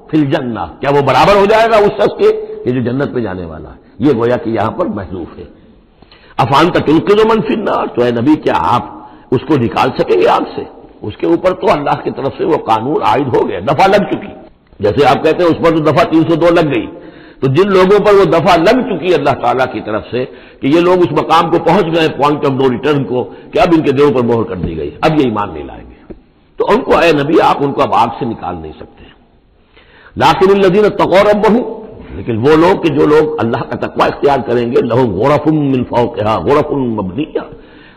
A: فی الجنہ، کیا وہ برابر ہو جائے گا اس شخص کے کہ جو جنت میں جانے والا ہے؟ یہ گویا کہ یہاں پر محذوف ہے۔ افانت تلقظ من فی النار، تو اے نبی کیا آپ اس کو نکال سکیں گے آگ سے؟ اس کے اوپر تو اللہ کی طرف سے وہ قانون عائد ہو گیا، دفعہ لگ چکی، جیسے آپ کہتے ہیں اس پر تو دفعہ 302 لگ گئی، تو جن لوگوں پر وہ دفعہ لگ چکی ہے اللہ تعالیٰ کی طرف سے کہ یہ لوگ اس مقام کو پہنچ گئے، پوائنٹ آف نو ریٹرن کو، کہ اب ان کے دلوں پر مہر کر دی گئی، اب یہ ایمان نہیں لائیں گے، تو ان کو اے نبی آپ ان کو اب آگ سے نکال نہیں سکتے۔ لیکن الذین اتقوا ربہم، لیکن وہ لوگ کہ جو لوگ اللہ کا تقوی اختیار کریں گے، لہم غرف من فوقہا غرف مبنیہ،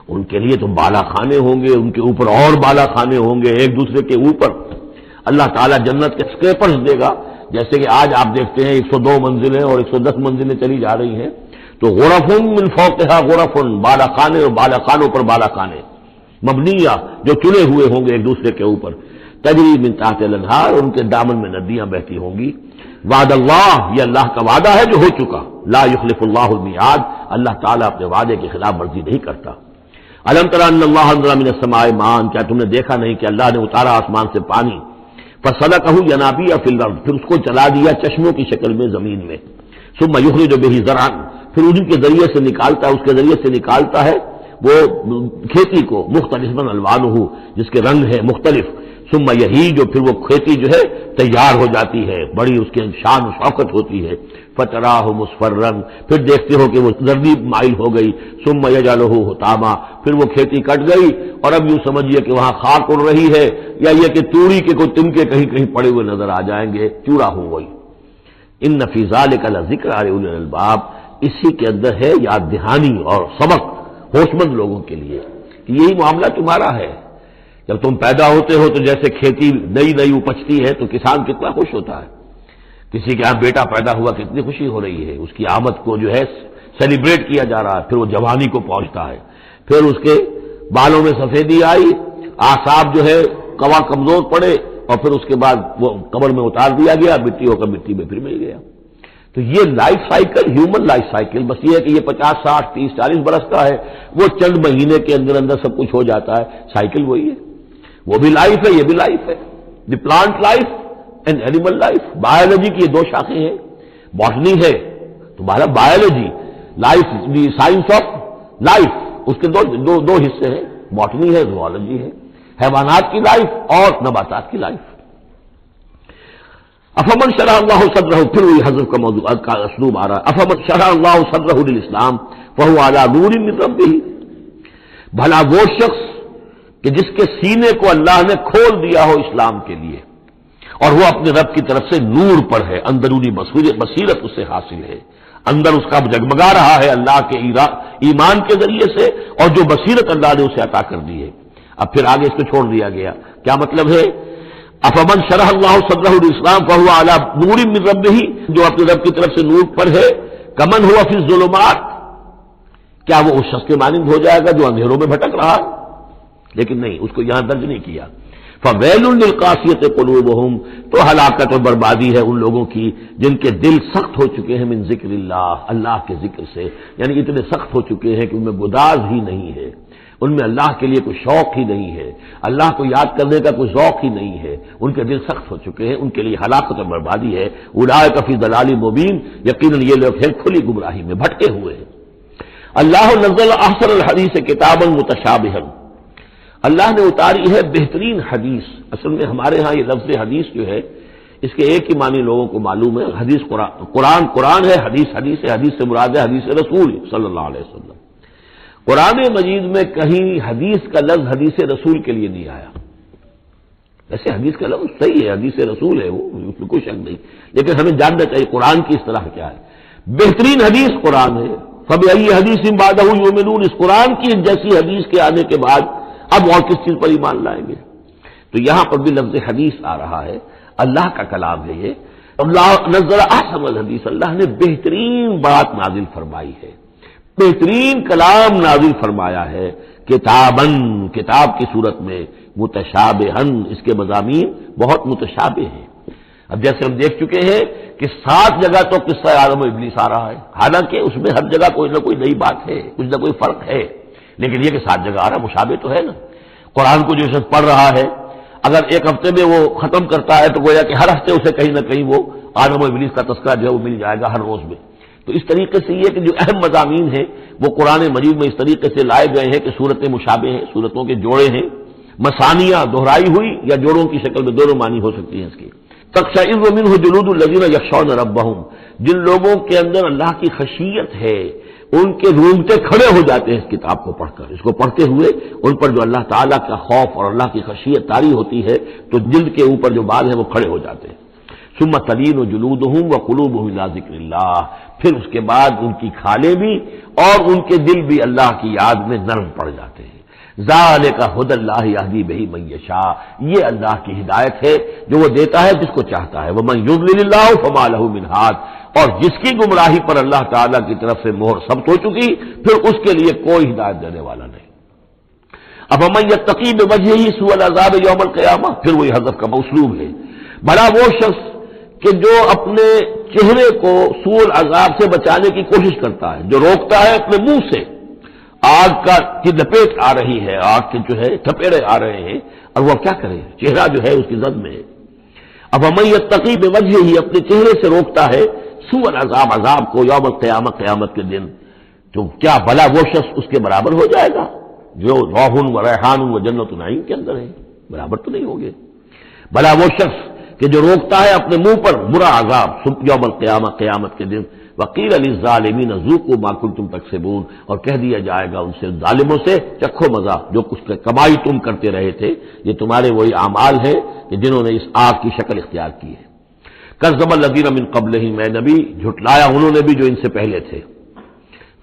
A: ان کے لیے تو بالا خانے ہوں گے، ان کے اوپر اور بالا خانے ہوں گے، ایک دوسرے کے اوپر اللہ تعالیٰ جنت کے اسکریپرز دے گا، جیسے کہ آج آپ دیکھتے ہیں 102 منزلیں اور 110 منزلیں چلی جا رہی ہیں، تو غرفن من فوقها غرفن، بالا خانے اور بالا خانوں پر بالا خانے، مبنیہ جو چنے ہوئے ہوں گے ایک دوسرے کے اوپر، تجری من تحت الانہار، ان کے دامن میں ندیاں بہتی ہوں گی۔ وعد اللہ، یہ اللہ کا وعدہ ہے جو ہو چکا، لا یخلف اللہ المیعاد، اللہ تعالیٰ اپنے وعدے کی خلاف ورزی نہیں کرتا۔ الم تر ان اللہ انزل من السماء ماء، کیا تم نے دیکھا نہیں کہ اللہ نے اتارا آسمان سے پانی، فسلکہ ینابیع فی الارض، پھر اس کو چلا دیا چشموں کی شکل میں زمین میں، ثم یخرج بہ زرعا، پھر ان کے ذریعے سے نکالتا ہے، اس کے ذریعے سے نکالتا ہے وہ کھیتی کو، مختلف الوانہ، جس کے رنگ ہے مختلف، ثم یہیج، جو پھر وہ کھیتی جو ہے تیار ہو جاتی ہے، بڑی اس کی شان و شوکت ہوتی ہے، فتراہ مصفرا، پھر دیکھتے ہو کہ وہ زردی مائل ہو گئی، ثم یجعلہ حطاما، پھر وہ کھیتی کٹ گئی اور اب یوں سمجھیے کہ وہاں خاک اڑ رہی ہے، یا یہ کہ توڑی کے کوئی تنکے کہیں کہیں پڑے ہوئے نظر آ جائیں گے، چوڑا ہو گئی۔ ان فی ذلک لذکر لأولی الالباب، اسی کے اندر ہے یاد دہانی اور سبق ہوش مند لوگوں کے لیے کہ یہی معاملہ تمہارا ہے۔ جب تم پیدا ہوتے ہو تو جیسے کھیتی نئی نئی اپجتی ہے تو کسان کتنا خوش ہوتا ہے، کسی کے یہاں بیٹا پیدا ہوا کتنی خوشی ہو رہی ہے، اس کی آمد کو جو ہے سیلیبریٹ کیا جا رہا ہے، پھر وہ جوانی کو پہنچتا ہے، پھر اس کے بالوں میں سفیدی آئی، اعصاب جو ہے قوا کمزور پڑے، اور پھر اس کے بعد وہ قبر میں اتار دیا گیا، مٹی ہو کر مٹی میں پھر مل گیا۔ تو یہ life cycle, human life cycle, بس یہ ہے کہ یہ 50 60 30 40 برس کا ہے، وہ چند مہینے کے اندر اندر سب کچھ ہو جاتا ہے، سائیکل وہی ہے، وہ بھی لائف ہے، یہ بھی لائف ہے۔ The plant life and animal life, biology کی یہ دو شاخیں ہیں، باٹنی ہے تمہارا biology, life the science of life, اس کے دو حصے ہیں، باٹنی ہے، زوالوجی ہے، حیوانات کی لائف اور نباتات کی لائف۔ افمن شرح اللہ صدرہ، پھر وہی حضرت کا موضوع کا اسلوب آ رہا ہے، افمن شرح اللہ صدرہ للاسلام فہو علی نور من ربہ، بھلا وہ شخص کہ جس کے سینے کو اللہ نے کھول دیا ہو اسلام کے لیے، اور وہ اپنے رب کی طرف سے نور پر ہے، اندرونی بصیرت اس سے حاصل ہے، اندر اس کا جگمگا رہا ہے اللہ کے ایمان کے ذریعے سے، اور جو بصیرت اللہ نے اسے عطا کر دی ہے۔ اب پھر آگے اس کو چھوڑ دیا گیا، کیا مطلب ہے؟ افمن شرح اللہ صدرہ للاسلام فہو علی نور من ربہ، جو اپنے رب کی طرف سے نور پر ہے، کمن ہوا فی الظلمات، کیا وہ اس شخص کے مانند ہو جائے گا جو اندھیروں میں بھٹک رہا ہے؟ لیکن نہیں، اس کو یہاں درج نہیں کیا۔ فویل للقاسیۃ قلوبہم، تو ہلاکت اور بربادی ہے ان لوگوں کی جن کے دل سخت ہو چکے ہیں من ذکر اللہ، اللہ کے ذکر سے، یعنی اتنے سخت ہو چکے ہیں کہ ان میں گداز ہی نہیں ہے، ان میں اللہ کے لیے کوئی شوق ہی نہیں ہے، اللہ کو یاد کرنے کا کوئی ذوق ہی نہیں ہے، ان کے دل سخت ہو چکے ہیں، ان کے لیے ہلاکت اور بربادی ہے۔ اولئک فی ضلال مبین، یقیناً یہ لوگ ہیں کھلی گمراہی میں بھٹکے ہوئے ہیں۔ اللہ نزل احسن الحدیث کتابا متشابہا، اللہ نے اتاری ہے بہترین حدیث۔ اصل میں ہمارے ہاں یہ لفظ حدیث جو ہے اس کے ایک ہی معنی لوگوں کو معلوم ہے، حدیث قرآن ہے، حدیث ہے، حدیث سے مراد ہے حدیث رسول صلی اللہ علیہ وسلم۔ قرآن مجید میں کہیں حدیث کا لفظ حدیث رسول کے لیے نہیں آیا، ویسے حدیث کا لفظ صحیح ہے، حدیث رسول ہے، وہ اس میں کوئی شک نہیں، لیکن ہمیں جاننا چاہیے قرآن کی اصطلاح کیا ہے۔ بہترین حدیث قرآن ہے، فبأي حدیث بعدہ یؤمنون، اس قرآن کی جیسی حدیث کے آنے کے بعد اب اور کس چیز پر ایمان لائیں گے؟ تو یہاں پر بھی لفظ حدیث آ رہا ہے، اللہ کا کلام ہے یہ، اللہ نزل احسن الحدیث، اللہ نے بہترین بات نازل فرمائی ہے، بہترین کلام نازل فرمایا ہے، کتابن، کتاب کی صورت میں، متشابہن، اس کے مضامین بہت متشابہ ہیں۔ اب جیسے ہم دیکھ چکے ہیں کہ 7 جگہ تو قصہ آدم و ابلیس آ رہا ہے، حالانکہ اس میں ہر جگہ کوئی نہ کوئی نئی بات ہے، کچھ نہ کوئی فرق ہے، لیکن یہ کہ 7 جگہ آ رہا مشابہ تو ہے نا۔ قرآن کو جو شخص پڑھ رہا ہے اگر ایک ہفتے میں وہ ختم کرتا ہے تو گویا کہ ہر ہفتے اسے کہیں نہ کہیں وہ آدم و ابلیس کا تذکرہ جو ہے وہ مل جائے گا ہر روز میں۔ تو اس طریقے سے یہ کہ جو اہم مضامین ہیں وہ قرآن مجید میں اس طریقے سے لائے گئے ہیں کہ صورتیں مشابہ ہیں، صورتوں کے جوڑے ہیں، مثانیہ دہرائی ہوئی یا جوڑوں کی شکل میں دونوں معنی ہو سکتی ہیں اس کی۔ تقشعر منہ جلود الذین یخشون ربہم، جن لوگوں کے اندر اللہ کی خشیت ہے ان کے رونگٹے کھڑے ہو جاتے ہیں اس کتاب کو پڑھ کر، اس کو پڑھتے ہوئے ان پر جو اللہ تعالیٰ کا خوف اور اللہ کی خشیت طاری ہوتی ہے تو جلد کے اوپر جو بال ہیں وہ کھڑے ہو جاتے ہیں۔ ثم تلین جلودہم وقلوبہم الی ذکر اللہ، پھر اس کے بعد ان کی کھالیں بھی اور ان کے دل بھی اللہ کی یاد میں نرم پڑ جاتے ہیں۔ ذالک ھدی اللہ یہدی بہ من یشاء، یہ اللہ کی ہدایت ہے جو وہ دیتا ہے جس کو چاہتا ہے۔ ومن یضلل اللہ فما لہ من ہاد، اور جس کی گمراہی پر اللہ تعالیٰ کی طرف سے مہر ثبت ہو چکی پھر اس کے لیے کوئی ہدایت دینے والا نہیں۔ اب من یتقی بوجہہ سوء العذاب یوم القیامہ، پھر وہی حذف کا اسلوب ہے، بھلا وہ شخص کہ جو اپنے چہرے کو سوء العذاب سے بچانے کی کوشش کرتا ہے، جو روکتا ہے اپنے منہ سے، آگ کی لپیٹ آ رہی ہے، آگ کے جو ہے تھپیڑے آ رہے ہیں، اور وہ کیا کرے، چہرہ جو ہے اس کی زد میں ہے۔ اب من یتقی بوجہہ ہی اپنے چہرے سے روکتا ہے سوء العذاب، عذاب کو، یوم القیامہ، قیامت کے دن، تو کیا بھلا وہ شخص اس کے برابر ہو جائے گا جو روح و ریحان و جنت النعیم کے اندر ہے؟ برابر تو نہیں ہوگے۔ بھلا وہ شخص کہ جو روکتا ہے اپنے منہ پر برا عذاب یوم القیامہ، قیامت کے دن، وقیل للظالمین ذوقوا ما کنتم تکسبون، اور کہہ دیا جائے گا ان سے، ظالموں سے، چکھو مزہ، جو کچھ کمائی تم کرتے رہے تھے، یہ تمہارے وہی اعمال ہیں کہ جنہوں نے اس آگ کی شکل اختیار کی ہے۔ کذب الذین من قبلہم، میں نبی جھٹلایا انہوں نے بھی جو ان سے پہلے تھے،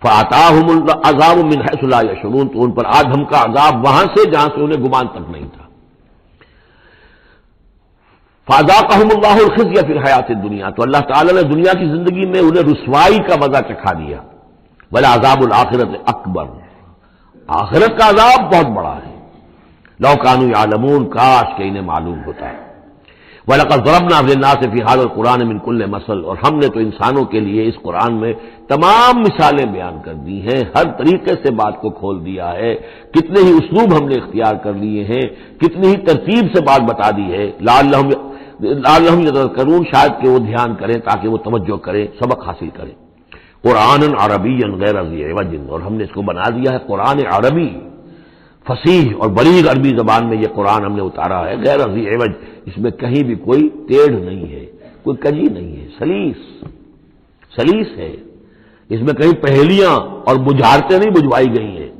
A: فآتاہم العذاب من حیث لا یشعرون، تو ان پر آ دھمکا عذاب وہاں سے جہاں سے انہیں گمان تک نہیں تھا۔ فَأَذَاقَهُمُ اللَّهُ الْخِزْيَ فِي الْحَيَاةِ الدُّنْيَا، تو اللہ تعالیٰ نے دنیا کی زندگی میں انہیں رسوائی کا مزہ چکھا دیا۔ وَلَعَذَابُ الْآخِرَةِ أَكْبَرُ، آخرت کا عذاب بہت بڑا ہے۔ لَوْ كَانُوا يَعْلَمُونَ، کاش کہ انہیں معلوم ہوتا ہے۔ وَلَقَدْ ضَرَبْنَا لِلنَّاسِ فِي هَذَا الْقُرْآنِ مِنْ كُلِّ مَثَلٍ، اور ہم نے تو انسانوں کے لیے اس قرآن میں تمام مثالیں بیان کر دی ہیں، ہر طریقے سے بات کو کھول دیا ہے، کتنے ہی اسلوب ہم نے اختیار کر لیے ہیں، کتنی ہی ترتیب سے بات بتا دی ہے، لعلہم یتذکرون، شاید کہ وہ دھیان کریں، تاکہ وہ توجہ کریں، سبق حاصل کریں۔ قرآن عربی غیر ذی عوج، اور ہم نے اس کو بنا دیا ہے قرآن عربی، فصیح اور بلیغ عربی زبان میں یہ قرآن ہم نے اتارا ہے، غیر ذی عوج، اس میں کہیں بھی کوئی ٹیڑھ نہیں ہے، کوئی کجی نہیں ہے، سلیس ہے، اس میں کہیں پہیلیاں اور بجھارتیں نہیں بجھوائی گئی ہیں۔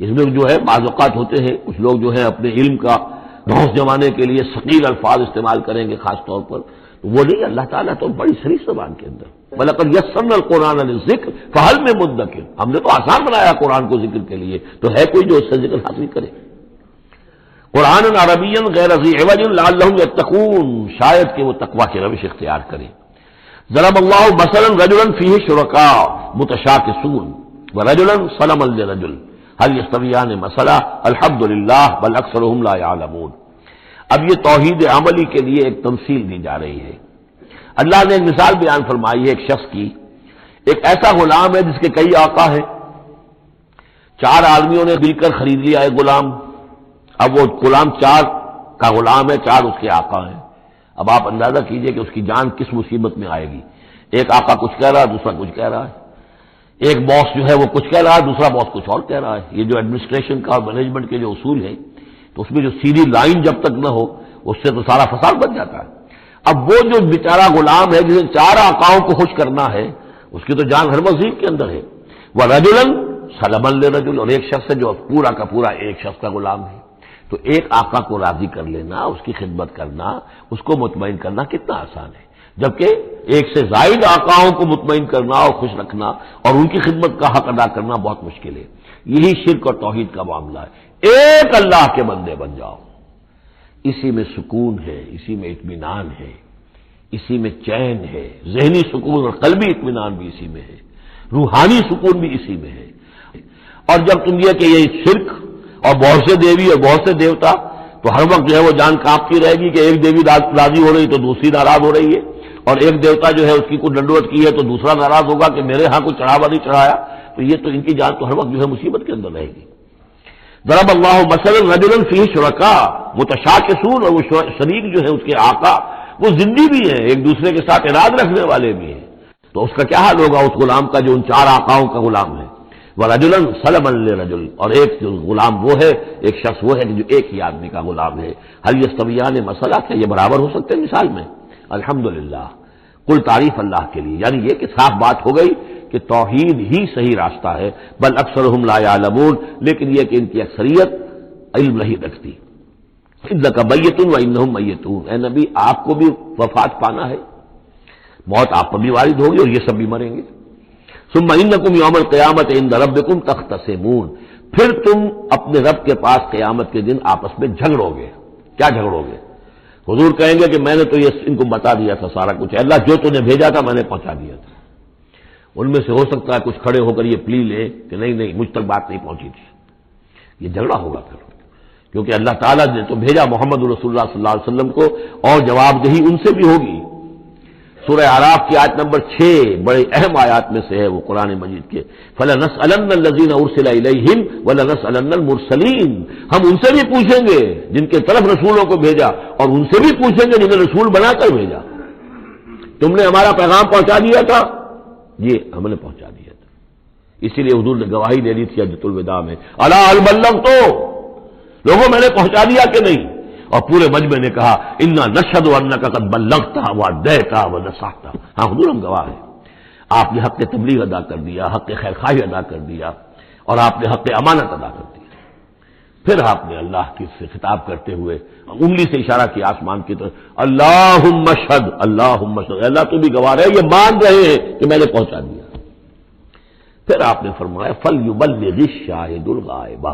A: اس میں جو ہے بعض اوقات ہوتے ہیں کچھ لوگ جو ہے اپنے علم کا دھوس جمانے کے لیے ثقیل الفاظ استعمال کریں گے خاص طور پر، تو وہ نہیں، اللہ تعالیٰ تو بڑی سلیس زبان کے اندر، وَلَقَدْ يَسَّرْنَا الْقُرْآنَ لِلذِّكْرِ فَهَلْ مِن مُدَّكِرٍ، ہم نے تو آسان بنایا قرآن کو ذکر کے لیے، تو ہے کوئی جو اس سے ذکر حاصل کرے۔ قرآن عربی غیر ذی عوج لعلہم یتقون، شاید کہ وہ تقوی کی روش اختیار کریں۔ ضرب اللہ مثلا رجلا فیہ شرکاء متشاکسون ورجلا سلما لرجل هل یستویان مثلا الحمد للہ بل اکثرهم لا یعلمون۔ اب یہ توحید عملی کے لیے ایک تمثیل دی جا رہی ہے۔ اللہ نے ایک مثال بیان فرمائی ہے ایک شخص کی، ایک ایسا غلام ہے جس کے کئی آقا ہیں، 4 آدمیوں نے مل کر خرید لیا ایک غلام، اب وہ غلام 4 کا غلام ہے، 4 اس کے آقا ہیں۔ اب آپ اندازہ کیجئے کہ اس کی جان کس مصیبت میں آئے گی، ایک آقا کچھ کہہ رہا ہے، دوسرا کچھ کہہ رہا ہے، ایک باس جو ہے وہ کچھ کہہ رہا ہے، دوسرا باس کچھ اور کہہ رہا ہے۔ یہ جو ایڈمنسٹریشن کا اور مینجمنٹ کے جو اصول ہیں، تو اس میں جو سیدھی لائن جب تک نہ ہو اس سے تو سارا فساد بن جاتا ہے۔ اب وہ جو بیچارہ غلام ہے جسے 4 آقاؤں کو خوش کرنا ہے، اس کی تو جان ہر مزید کے اندر ہے۔ وَرَجُلًا سَلَمًا لِرَجُلٍ، اور ایک شخص ہے جو پورا کا پورا ایک شخص کا غلام ہے۔ تو ایک آقا کو راضی کر لینا، اس کی خدمت کرنا، اس کو مطمئن کرنا کتنا آسان ہے، جبکہ ایک سے زائد آقاؤں کو مطمئن کرنا اور خوش رکھنا اور ان کی خدمت کا حق ادا کرنا بہت مشکل ہے۔ یہی شرک اور توحید کا معاملہ ہے۔ ایک اللہ کے بندے بن جاؤ، اسی میں سکون ہے، اسی میں اطمینان ہے، اسی میں چین ہے، ذہنی سکون اور قلبی اطمینان بھی اسی میں ہے، روحانی سکون بھی اسی میں ہے۔ اور جب تم یہ کہ یہ شرک اور بہت سے دیوی اور بہت سے دیوتا، تو ہر وقت جو ہے وہ جان کانپتی رہے گی کہ ایک دیوی راضی ہو رہی تو دوسری ناراض ہو رہی ہے، اور ایک دیوتا جو ہے اس کی کوئی ڈنڈوت کی ہے تو دوسرا ناراض ہوگا کہ میرے ہاں کوئی چڑھاوا نہیں چڑھایا، تو یہ تو ان کی جان تو ہر وقت جو ہے مصیبت کے اندر رہے گی۔ ضرب اللہ مثلا رجلا فیہ شرکاء متشاکسون، اور وہ شریک جو ہے اس کے آقا وہ زندی بھی ہیں، ایک دوسرے کے ساتھ اراد رکھنے والے بھی ہیں، تو اس کا کیا حال ہوگا اس غلام کا جو ان 4 آقاؤں کا غلام ہے۔ وَرَجُلًا سَلَمًا لِرَجُلٍ، اور ایک جو غلام وہ ہے، ایک شخص وہ ہے جو ایک ہی آدمی کا غلام ہے۔ هل يستویان مثلا، کیا یہ برابر ہو سکتے ہیں مثال میں؟ الحمدللہ، کل تعریف اللہ کے لیے، یعنی یہ کہ صاف بات ہو گئی کہ توحید ہی صحیح راستہ ہے، بل اکثرهم لا يعلمون، لیکن یہ کہ ان کی اکثریت علم نہیں رکھتی۔ انک میت وانہم میتون، اے نبی آپ کو بھی وفات پانا ہے، موت آپ پر بھی وارد ہوگی اور یہ سب بھی مریں گے۔ ثم انکم یوم القیامت عند ربکم تختصمون، پھر تم اپنے رب کے پاس قیامت کے دن آپس میں جھگڑو گے۔ کیا جھگڑو گے؟ حضور کہیں گے کہ میں نے تو یہ ان کو بتا دیا تھا سارا کچھ، اللہ جو تو نے بھیجا تھا میں نے پہنچا دیا تھا۔ ان میں سے ہو سکتا ہے کچھ کھڑے ہو کر یہ پلی لیں کہ نہیں مجھ تک بات نہیں پہنچی تھی، یہ جھگڑا ہوگا پھر، کیونکہ اللہ تعالیٰ نے تو بھیجا محمد رسول اللہ صلی اللہ علیہ وسلم کو، اور جواب دہی ان سے بھی ہوگی۔ سورہ اعراف کی آیت نمبر 6 بڑے اہم آیات میں سے ہے وہ قرآن مجید کے، فَلَنَسْأَلَنَّ الَّذِينَ أُرْسِلَ إِلَيْهِمْ وَلَنَسْأَلَنَّ الْمُرْسَلِينَ، ہم ان سے بھی پوچھیں گے جن کے طرف رسولوں کو بھیجا، اور ان سے بھی پوچھیں گے جنہیں رسول بنا کر بھیجا۔ تم نے ہمارا پیغام پہنچا دیا تھا؟ یہ ہم نے پہنچا دیا تھا۔ اسی لیے حضور نے گواہی دے دی تھی حجۃ الوداع میں، الا هل بلغت، لوگوں میں نے پہنچا دیا کہ نہیں؟ اور پورے مجمع نے کہا انا نشهد انک قد بلغت وادیت ونصحت، ہاں حضور ہم گواہ ہیں، آپ نے حق تبلیغ ادا کر دیا، حق خیرخواہی ادا کر دیا، اور آپ نے حق امانت ادا کر دیا۔ پھر آپ نے اللہ کی سے خطاب کرتے ہوئے انگلی سے اشارہ کیا آسمان کی طرف، اللہم اشہد، اللہم اشہد، اللہ تو بھی گواہ ہے، یہ مان رہے ہیں کہ میں نے پہنچا دیا۔ پھر آپ نے فرمایا فلیبلغ الشاہد الغائب،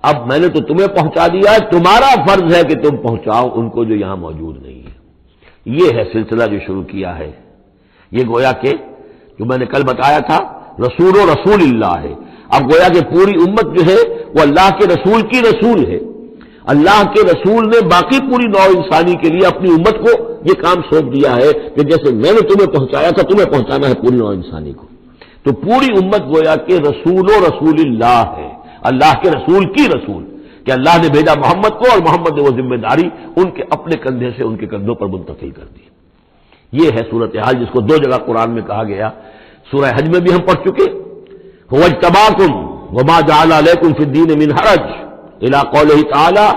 A: اب میں نے تو تمہیں پہنچا دیا ہے، تمہارا فرض ہے کہ تم پہنچاؤ ان کو جو یہاں موجود نہیں ہے۔ یہ ہے سلسلہ جو شروع کیا ہے، یہ گویا کہ جو میں نے کل بتایا تھا رسول و رسول اللہ ہے، اب گویا کہ پوری امت جو ہے وہ اللہ کے رسول کی رسول ہے۔ اللہ کے رسول نے باقی پوری نوع انسانی کے لیے اپنی امت کو یہ کام سونپ دیا ہے کہ جیسے میں نے تمہیں پہنچایا تھا تمہیں پہنچانا ہے پوری نوع انسانی کو۔ تو پوری امت گویا کہ رسول و رسول اللہ ہے، اللہ کے رسول کی رسول، کہ اللہ نے بھیجا محمد کو، اور محمد نے وہ ذمہ داری ان کے اپنے کندھے سے ان کے کندھوں پر منتقل کر دی۔ یہ ہے صورتحال جس کو دو جگہ قرآن میں کہا گیا، سورہ حج میں بھی ہم پڑھ چکے، هو اجتباکم وما جعل علیکم فی الدین من حرج الی قولہ تعالی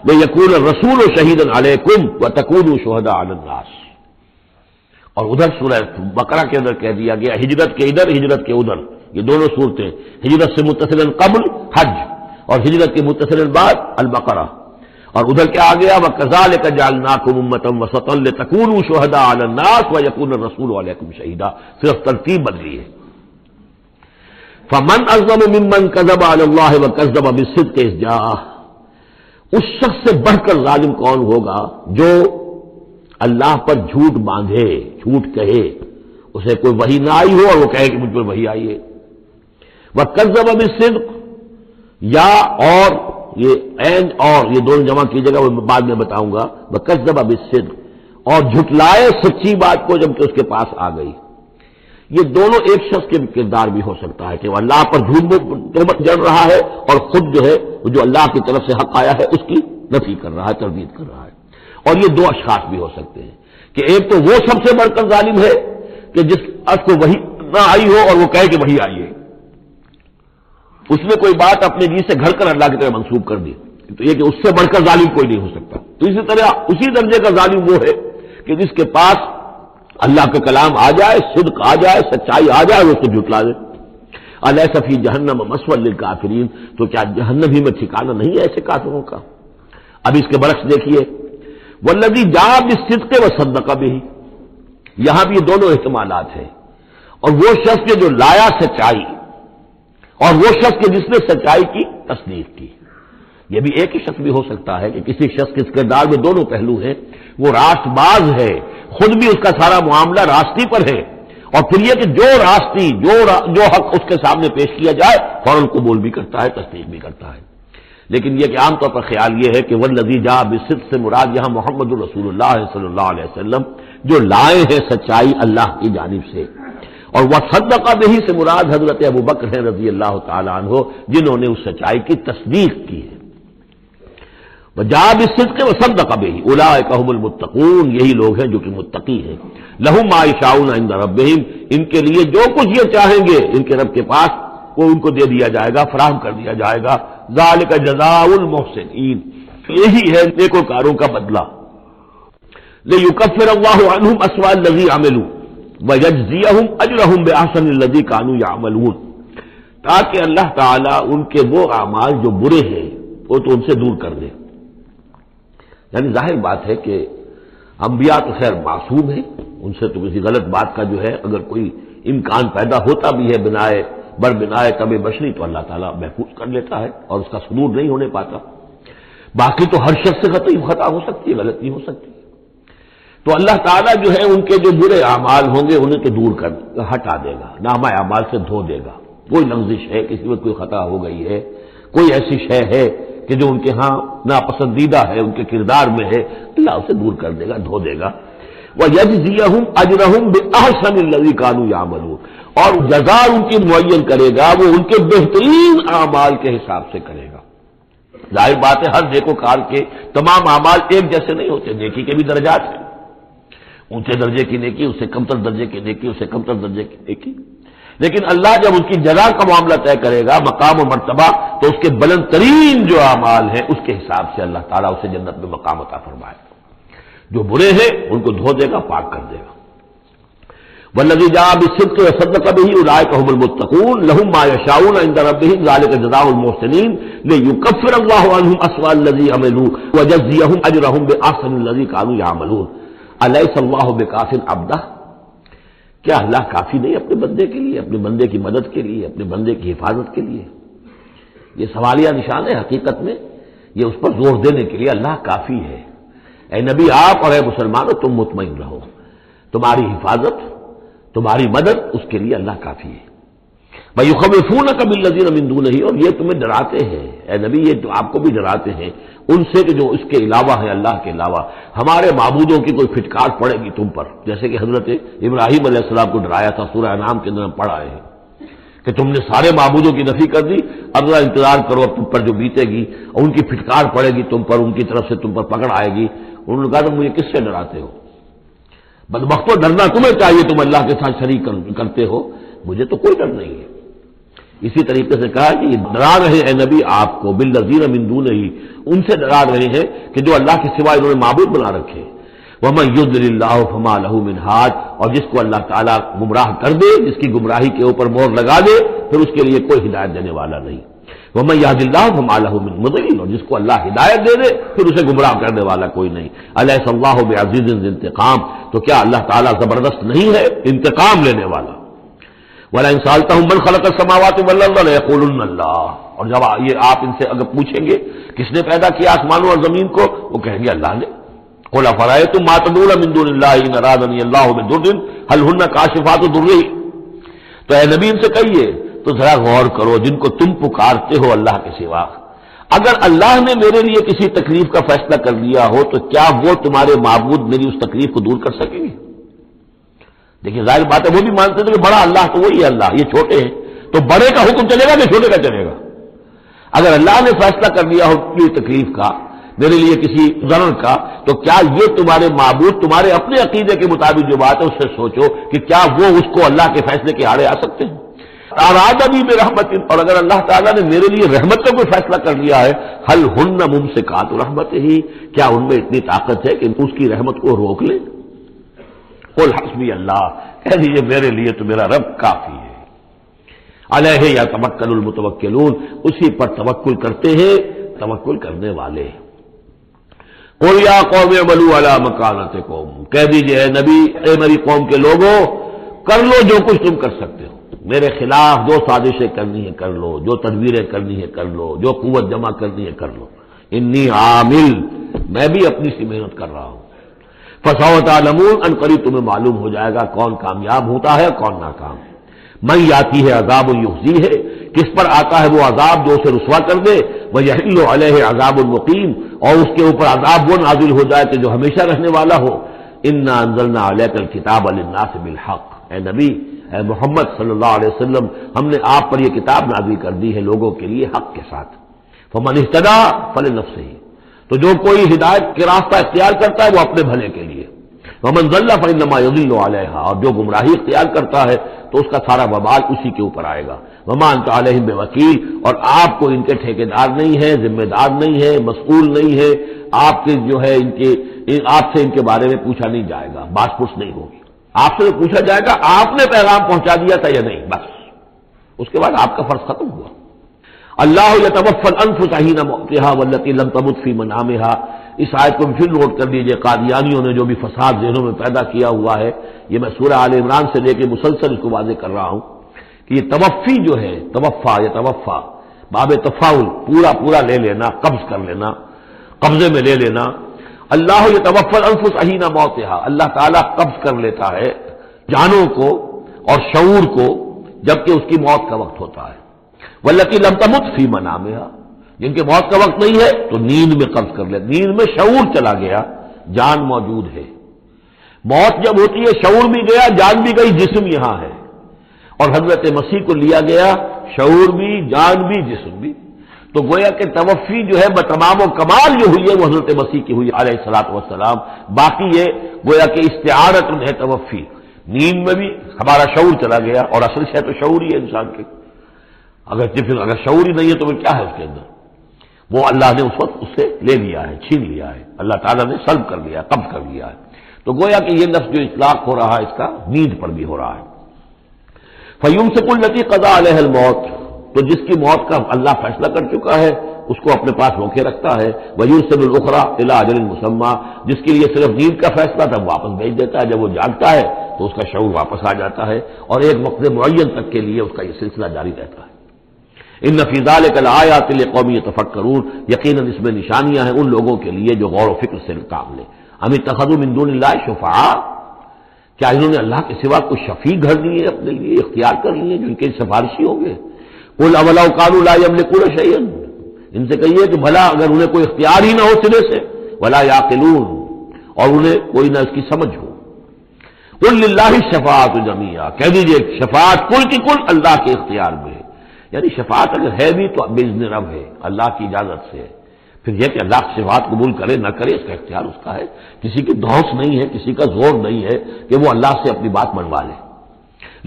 A: لیکون الرسول شہیدا علیکم وتکونوا شہداء علی الناس، اور ادھر سورہ بقرہ کے اندر کہہ دیا گیا ہجرت کے ادھر ہجرت کے ادھر، یہ دونوں صورتیں ہجرت سے متصل قبل حج اور ہجرت کے متصل بعد البقرہ، اور ادھر کیا آ گیا وَكَذَلِكَ جَعَلْنَاكُمْ أُمَّةً وَسَطًا لِتَكُونُوا شُهَدَاءَ عَلَى النَّاسِ وَيَكُونَ الرَّسُولُ عَلَيْكُمْ شَهِيدًا، صرف ترتیب بدلی ہے۔ فَمَنْ أَظْلَمُ مِمَّنْ كَذَبَ عَلَى اللَّهِ وَكَذَّبَ بِالصِّدْقِ إِذْ جَاءَهُ، اس شخص سے بڑھ کر ظالم کون ہوگا جو اللہ پر جھوٹ باندھے، جھوٹ کہے، اسے کوئی وحی نہ آئی ہو اور وہ کہے کہ مجھ پر وحی آئی ہے۔ وَكَذَّبَ بِالصِّدْقِ، یا اور یہ عین اور یہ دونوں جمع کی جگہ وہ بعد میں بتاؤں گا، وَكَذَّبَ بِالصِّدْقِ، اور جھٹلائے سچی بات کو جب کہ اس کے پاس آ گئی۔ یہ دونوں ایک شخص کے کردار بھی ہو سکتا ہے کہ وہ اللہ پر جھوٹ تہمت جڑ رہا ہے اور خود جو ہے جو اللہ کی طرف سے حق آیا ہے اس کی نفی کر رہا ہے، تردید کر رہا ہے۔ اور یہ دو اشخاص بھی ہو سکتے ہیں کہ ایک تو وہ سب سے بڑھ کر ظالم ہے کہ جس کو وحی نہ آئی ہو اور وہ کہے کہ وحی آئی ہے، اس نے کوئی بات اپنے جی سے گھڑ کر اللہ کی طرف منسوب کر دی، تو یہ کہ اس سے بڑھ کر ظالم کوئی نہیں ہو سکتا۔ تو اسی طرح اسی درجے کا ظالم وہ ہے کہ جس کے پاس اللہ کا کلام آ جائے، صدق آ جائے، سچائی آ جائے، وہ اس کو جھٹلا دے۔ الیس فی جہنم مثوی للکافرین، تو کیا جہنم ہی میں ٹھکانہ نہیں ہے ایسے کافروں کا؟ اب اس کے برعکس دیکھیے والذی جاء بالصدق وصدق بہ، یہاں بھی یہ دونوں احتمالات ہیں، اور وہ شخص کے جو لایا سچائی، اور وہ شخص کے جس نے سچائی کی تصدیق کی۔ یہ بھی ایک ہی شخص بھی ہو سکتا ہے کہ کسی شخص کے کردار میں دونوں پہلو ہیں، وہ راست باز ہے، خود بھی اس کا سارا معاملہ راستی پر ہے، اور پھر یہ کہ جو راستی جو حق اس کے سامنے پیش کیا جائے فوراً قبول بھی کرتا ہے، تصدیق بھی کرتا ہے۔ لیکن یہ کہ عام طور پر خیال یہ ہے کہ والذی جاء بالصدق سے مراد یہاں محمد رسول اللہ صلی اللہ علیہ وسلم جو لائے ہیں سچائی اللہ کی جانب سے، اور وصدق بہ سے مراد حضرت ابوبکر ہیں رضی اللہ تعالی عنہ جنہوں نے اس سچائی کی تصدیق کی ہے۔ وجاء بالصدق وصدق بہ اولئک هم المتقون، یہی لوگ ہیں جو کہ متقی ہیں۔ لہم ما یشاءون عند ربہم، ان کے لیے جو کچھ یہ چاہیں گے ان کے رب کے پاس وہ ان کو دے دیا جائے گا، فراہم کر دیا جائے گا۔ ذالک جزاء المحسنین، یہی ہے نیکوکاروں کا بدلہ۔ لیکفر اللہ عنہم اسوأ الذی عملوا ویجزیہم اجرہم باحسن الذی کانوا یعملون، تاکہ اللہ تعالیٰ ان کے وہ اعمال جو برے ہیں وہ تو ان سے دور کر دے۔ یعنی ظاہر بات ہے کہ انبیاء تو خیر معصوم ہیں، ان سے تو کسی غلط بات کا جو ہے اگر کوئی امکان پیدا ہوتا بھی ہے بنائے طب بشری تو اللہ تعالیٰ محفوظ کر لیتا ہے اور اس کا صدور نہیں ہونے پاتا۔ باقی تو ہر شخص سے خطا ہو سکتی ہے، غلطی ہو سکتی ہے۔ تو اللہ تعالیٰ جو ہے ان کے جو برے اعمال ہوں گے انہیں تو دور کر ہٹا دے گا، نامہ اعمال سے دھو دے گا۔ کوئی لغزش ہے، کسی میں کوئی خطا ہو گئی ہے، کوئی ایسی شے ہے کہ جو ان کے ہاں ناپسندیدہ ہے، ان کے کردار میں ہے، اللہ اسے دور کر دے گا، دھو دے گا۔ وَيَجْزِيَهُمْ أَجْرَهُمْ بِأَحْسَنِ الَّذِي كَانُوا يَعْمَلُونَ، اور جزا ان کی معین کرے گا وہ ان کے بہترین اعمال کے حساب سے کرے گا۔ ظاہر بات ہے ہر نیکوکار کے تمام اعمال ایک جیسے نہیں ہوتے، نیکی کے بھی درجات ہیں، اونچے درجے کی نیکی، اس سے کمتر درجے کی نیکی، اس سے کمتر درجے کی نیکی، لیکن اللہ جب اس کی جزا کا معاملہ طے کرے گا، مقام و مرتبہ، تو اس کے بلند ترین جو اعمال ہیں اس کے حساب سے اللہ تعالیٰ اسے جنت میں مقام عطا فرمائے گا۔ جو برے ہیں ان کو دھو دے گا، پاک کر دے گا۔ والذی جاء بالصدق وصدق به اولئک هم المتقون لهم ما یشاءون عند ربهم ذلك جزاء المحسنین لیکفر اللہ عنهم اسوأ الذی عملوا ویجزیهم اجرهم باحسن الذی كانوا يعملون الیس اللہ بکاف عبدہ، کیا اللہ کافی نہیں اپنے بندے کے لیے، اپنے بندے کی مدد کے لیے، اپنے بندے کی حفاظت کے لیے؟ یہ سوالیہ نشان ہے حقیقت میں، یہ اس پر زور دینے کے لیے اللہ کافی ہے۔ اے نبی آپ اور اے مسلمانوں تم مطمئن رہو، تمہاری حفاظت، تمہاری مدد اس کے لیے اللہ کافی ہے۔ وَيُخَوِّفُونَكَ بِالَّذِينَ مِن دُونِهِ، اور یہ تمہیں ڈراتے ہیں اے نبی، یہ تو آپ کو بھی ڈراتے ہیں ان سے کہ جو اس کے علاوہ ہے، اللہ کے علاوہ ہمارے معبودوں کی کوئی پھٹکار پڑے گی تم پر، جیسے کہ حضرت ابراہیم علیہ السلام کو ڈرایا تھا، سورہ انعام کے اندر ہم پڑھ آئے ہیں کہ تم نے سارے معبودوں کی نفی کر دی، اب ذرا انتظار کرو، اب تم پر جو بیتے گی اور ان کی پھٹکار پڑے گی تم پر، ان کی طرف سے تم پر پکڑ آئے گی۔ انہوں نے کہا تم مجھے کس سے ڈراتے ہو؟ بدبختو ڈرنا تمہیں چاہیے، تم اللہ کے ساتھ شریک کرتے ہو، مجھے تو کوئی ڈر نہیں ہے۔ اسی طریقے سے کہا کہ یہ ڈرا رہے ہیں نبی آپ کو بالذین من دونہ، ان سے ڈرا رہے ہیں کہ جو اللہ کے سوا انہوں نے معبود بنا رکھے۔ وَمَن يُضْلِلِ اللَّهُ فَمَا لَهُ مِنْ هَادٍ، اور جس کو اللہ تعالیٰ گمراہ کر دے، جس کی گمراہی کے اوپر مہر لگا دے، پھر اس کے لیے کوئی ہدایت دینے والا نہیں۔ وَمَن يَهْدِ اللَّهُ فَمَا لَهُ مِن مُضِلٍّ، اور جس کو اللہ ہدایت دے دے پھر اسے گمراہ کرنے والا کوئی نہیں۔ أَلَيْسَ اللَّهُ بِعَزِيزٍ ذِي انتقام، تو کیا اللہ تعالیٰ زبردست نہیں ہے، انتقام لینے والا؟ وَلَئِن سَأَلْتَهُم مَّنْ خَلَقَ السَّمَاوَاتِ وَالْأَرْضَ لَيَقُولُنَّ اللَّهُ، اور جب یہ آپ ان سے اگر پوچھیں گے کس نے پیدا کیا آسمانوں اور زمین کو، وہ کہیں گے اللہ نے۔ قُلْ أَفَرَأَيْتُم مَّا تَدْعُونَ مِن دُونِ اللَّهِ إِنْ أَرَادَنِيَ اللَّهُ بِضُرٍّ هَلْ هُنَّ كَاشِفَاتُ ضُرِّهِ، تو اے نبی ان سے کہیے تو ذرا غور کرو، جن کو تم پکارتے ہو اللہ کے سوا، اگر اللہ نے میرے لیے کسی تکلیف کا فیصلہ کر لیا ہو تو کیا وہ تمہارے معبود میری اس تکلیف کو دور کر سکیں گے؟ دیکھیے ظاہر بات ہے وہ بھی مانتے تھے کہ بڑا اللہ تو وہی ہے اللہ، یہ چھوٹے ہیں، تو بڑے کا حکم چلے گا کہ چھوٹے کا چلے گا؟ اگر اللہ نے فیصلہ کر لیا ہو کسی تکلیف کا، میرے لیے کسی ضرر کا، تو کیا یہ تمہارے معبود تمہارے اپنے عقیدے کے مطابق جو بات ہے اس سے سوچو کہ کیا وہ اس کو اللہ کے فیصلے کے آڑے آ سکتے ہیں؟ اراد بھی برحمت، اور اگر اللہ تعالیٰ نے میرے لیے رحمت کا کوئی فیصلہ کر لیا ہے، حل ہن ممسکات رحمت ہی، کیا ان میں اتنی طاقت ہے کہ اس کی رحمت کو روک لیں؟ قل حسبی اللہ، کہہ دیجیے میرے لیے تو میرا رب کافی ہے۔ علیہ یتوکل المتوکلون، اسی پر توکل کرتے ہیں توکل کرنے والے۔ قل یا قوم اعملوا علی مکانتکم، کہہ دیجیے اے نبی، اے میری قوم کے لوگوں، کر لو جو کچھ تم کر سکتے ہو، میرے خلاف جو سازشیں کرنی ہے کر لو، جو تدبیریں کرنی ہے کر لو، جو قوت جمع کرنی ہے کر لو، انی عامل، میں بھی اپنی سی محنت کر رہا ہوں۔ فسوف تعلمون، ان قریب تمہیں معلوم ہو جائے گا کون کامیاب ہوتا ہے کون ناکام۔ من یاتی ہے عذاب یخزی ہے، کس پر آتا ہے وہ عذاب جو اسے رسوا کر دے، ویحل علیہ عذاب المقیم، اور اس کے اوپر عذاب وہ نازل ہو جائے کہ جو ہمیشہ رہنے والا ہو۔ انا انزلنا علیک الکتاب للناس بالحق، اے نبی، اے محمد صلی اللہ علیہ وسلم، ہم نے آپ پر یہ کتاب نازل کر دی ہے لوگوں کے لیے حق کے ساتھ۔ فمن اہتدی فلنفسہ، تو جو کوئی ہدایت کے راستہ اختیار کرتا ہے وہ اپنے بھلے کے لیے، ومن ضل فانما یضل علیہا، اور جو گمراہی اختیار کرتا ہے تو اس کا سارا وبال اسی کے اوپر آئے گا۔ وما انت علیہم بوکیل، اور آپ کو ان کے ٹھیکیدار نہیں ہے، ذمہ دار نہیں ہے، مسئول نہیں ہے، آپ کے جو ہے آپ سے ان کے بارے میں پوچھا نہیں جائے گا، باس پرس نہیں ہوگی، آپ سے پوچھا جائے گا آپ نے پیغام پہنچا دیا تھا یا نہیں، بس اس کے بعد آپ کا فرض ختم ہوا۔ اللہ یتوفی الانفس حین موتها والتي لم تمت فی منامها، اس آیت کو پھر نوٹ کر لیجئے، قادیانیوں نے جو بھی فساد ذہنوں میں پیدا کیا ہوا ہے، یہ میں سورہ آل عمران سے لے کے مسلسل اس کو واضح کر رہا ہوں کہ یہ توفی جو ہے، توفا یا توفا باب تفاعل، پورا لے لینا، قبض کر لینا، قبضے میں لے لینا. اللہ یتوفی الانفس حین موتها، اللہ تعالیٰ قبض کر لیتا ہے جانوں کو اور شعور کو جبکہ اس کی موت کا وقت ہوتا ہے. واللتی لم تمت فی منامها، جن کے موت کا وقت نہیں ہے تو نیند میں قبض کر لے. نیند میں شعور چلا گیا، جان موجود ہے. موت جب ہوتی ہے شعور بھی گیا، جان بھی گئی، جسم یہاں ہے. اور حضرت مسیح کو لیا گیا، شعور بھی، جان بھی، جسم بھی. تو گویا کہ توفی جو ہے بتمام و کمال جو ہوئی ہے وہ حضرت مسیح کی ہوئی علیہ الصلوۃ والسلام. باقی یہ گویا کہ استعارت ہے توفی. نیند میں بھی ہمارا شعور چلا گیا، اور اصل شے تو شعور ہی ہے انسان کے. اگر شعور ہی نہیں ہے تو پھر کیا ہے اس کے اندر؟ وہ اللہ نے اس وقت اس سے لے لیا ہے، چھین لیا ہے. اللہ تعالیٰ نے سلب کر لیا، قبض کر لیا ہے. تو گویا کہ یہ لفظ جو اطلاق ہو رہا ہے اس کا نیند پر بھی ہو رہا ہے. فَيُمْسِكُ الَّتِي قَضَىٰ عَلَيْهَا الْمَوْتَ، تو جس کی موت کا اللہ فیصلہ کر چکا ہے اس کو اپنے پاس روکے رکھتا ہے. وَيُرْسِلُ الْأُخْرَىٰ إِلَىٰ أَجَلٍ مُّسَمًّى، جس کے لیے صرف نیند کا فیصلہ تھا واپس بھیج دیتا ہے. جب وہ جاگتا ہے تو اس کا شعور واپس آ جاتا ہے، اور ایک وقت معین تک کے لیے اس کا یہ سلسلہ جاری رہتا ہے. ان فی ذلک لآیات لقوم یتفکرون، یقیناً اس میں نشانیاں ہیں ان لوگوں کے لیے جو غور و فکر سے کام لیں. ام اتخذوا من دون اللہ شفعاء، کیا انہوں نے اللہ کے سوا کوئی شفیع گھر لیے اپنے لیے، اختیار کر لیے جو ان کے سفارشی ہوں گے؟ قل اولو کانوا لا یملکون شیئا، ان سے کہیے کہ بھلا اگر انہیں کوئی اختیار ہی نہ ہو سرے سے، ولا یعقلون، اور انہیں کوئی نہ اس کی سمجھ ہو. قل للہ الشفاعۃ جمیعا، کہہ دیجیے شفاعت کل کی کل اللہ کے اختیار میں ہے. یعنی شفاعت اگر ہے بھی تو باذن رب ہے، اللہ کی اجازت سے ہے. پھر یہ کہ اللہ شفاعت قبول کرے نہ کرے اس کا اختیار اس کا ہے. کسی کی دھوس نہیں ہے، کسی کا زور نہیں ہے کہ وہ اللہ سے اپنی بات منوا لے.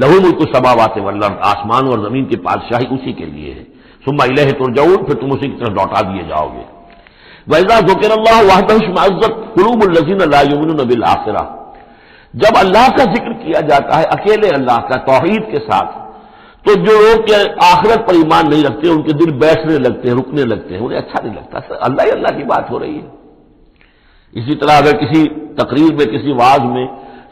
A: لہ ملک السماوات والارض، آسمان اور زمین کی بادشاہی اسی کے لیے ہے. ثم الیہ ترجعون، پھر تم اسی کی طرف لوٹا دیے جاؤ گے. وَإِذَا ذُكِرَ اللَّهُ وَحْدَهُ اشْمَأَزَّتْ قُلُوبُ الَّذِينَ لَا يُؤْمِنُونَ بِالْآخِرَةِ، جب اللہ کا ذکر کیا جاتا ہے اکیلے اللہ کا توحید کے ساتھ، تو جو لوگ کہ آخرت پر ایمان نہیں رکھتے ان کے دل بیٹھنے لگتے ہیں، رکنے لگتے ہیں، انہیں اچھا نہیں لگتا. اللہ ہی اللہ کی بات ہو رہی ہے. اسی طرح اگر کسی تقریر میں، کسی وعظ میں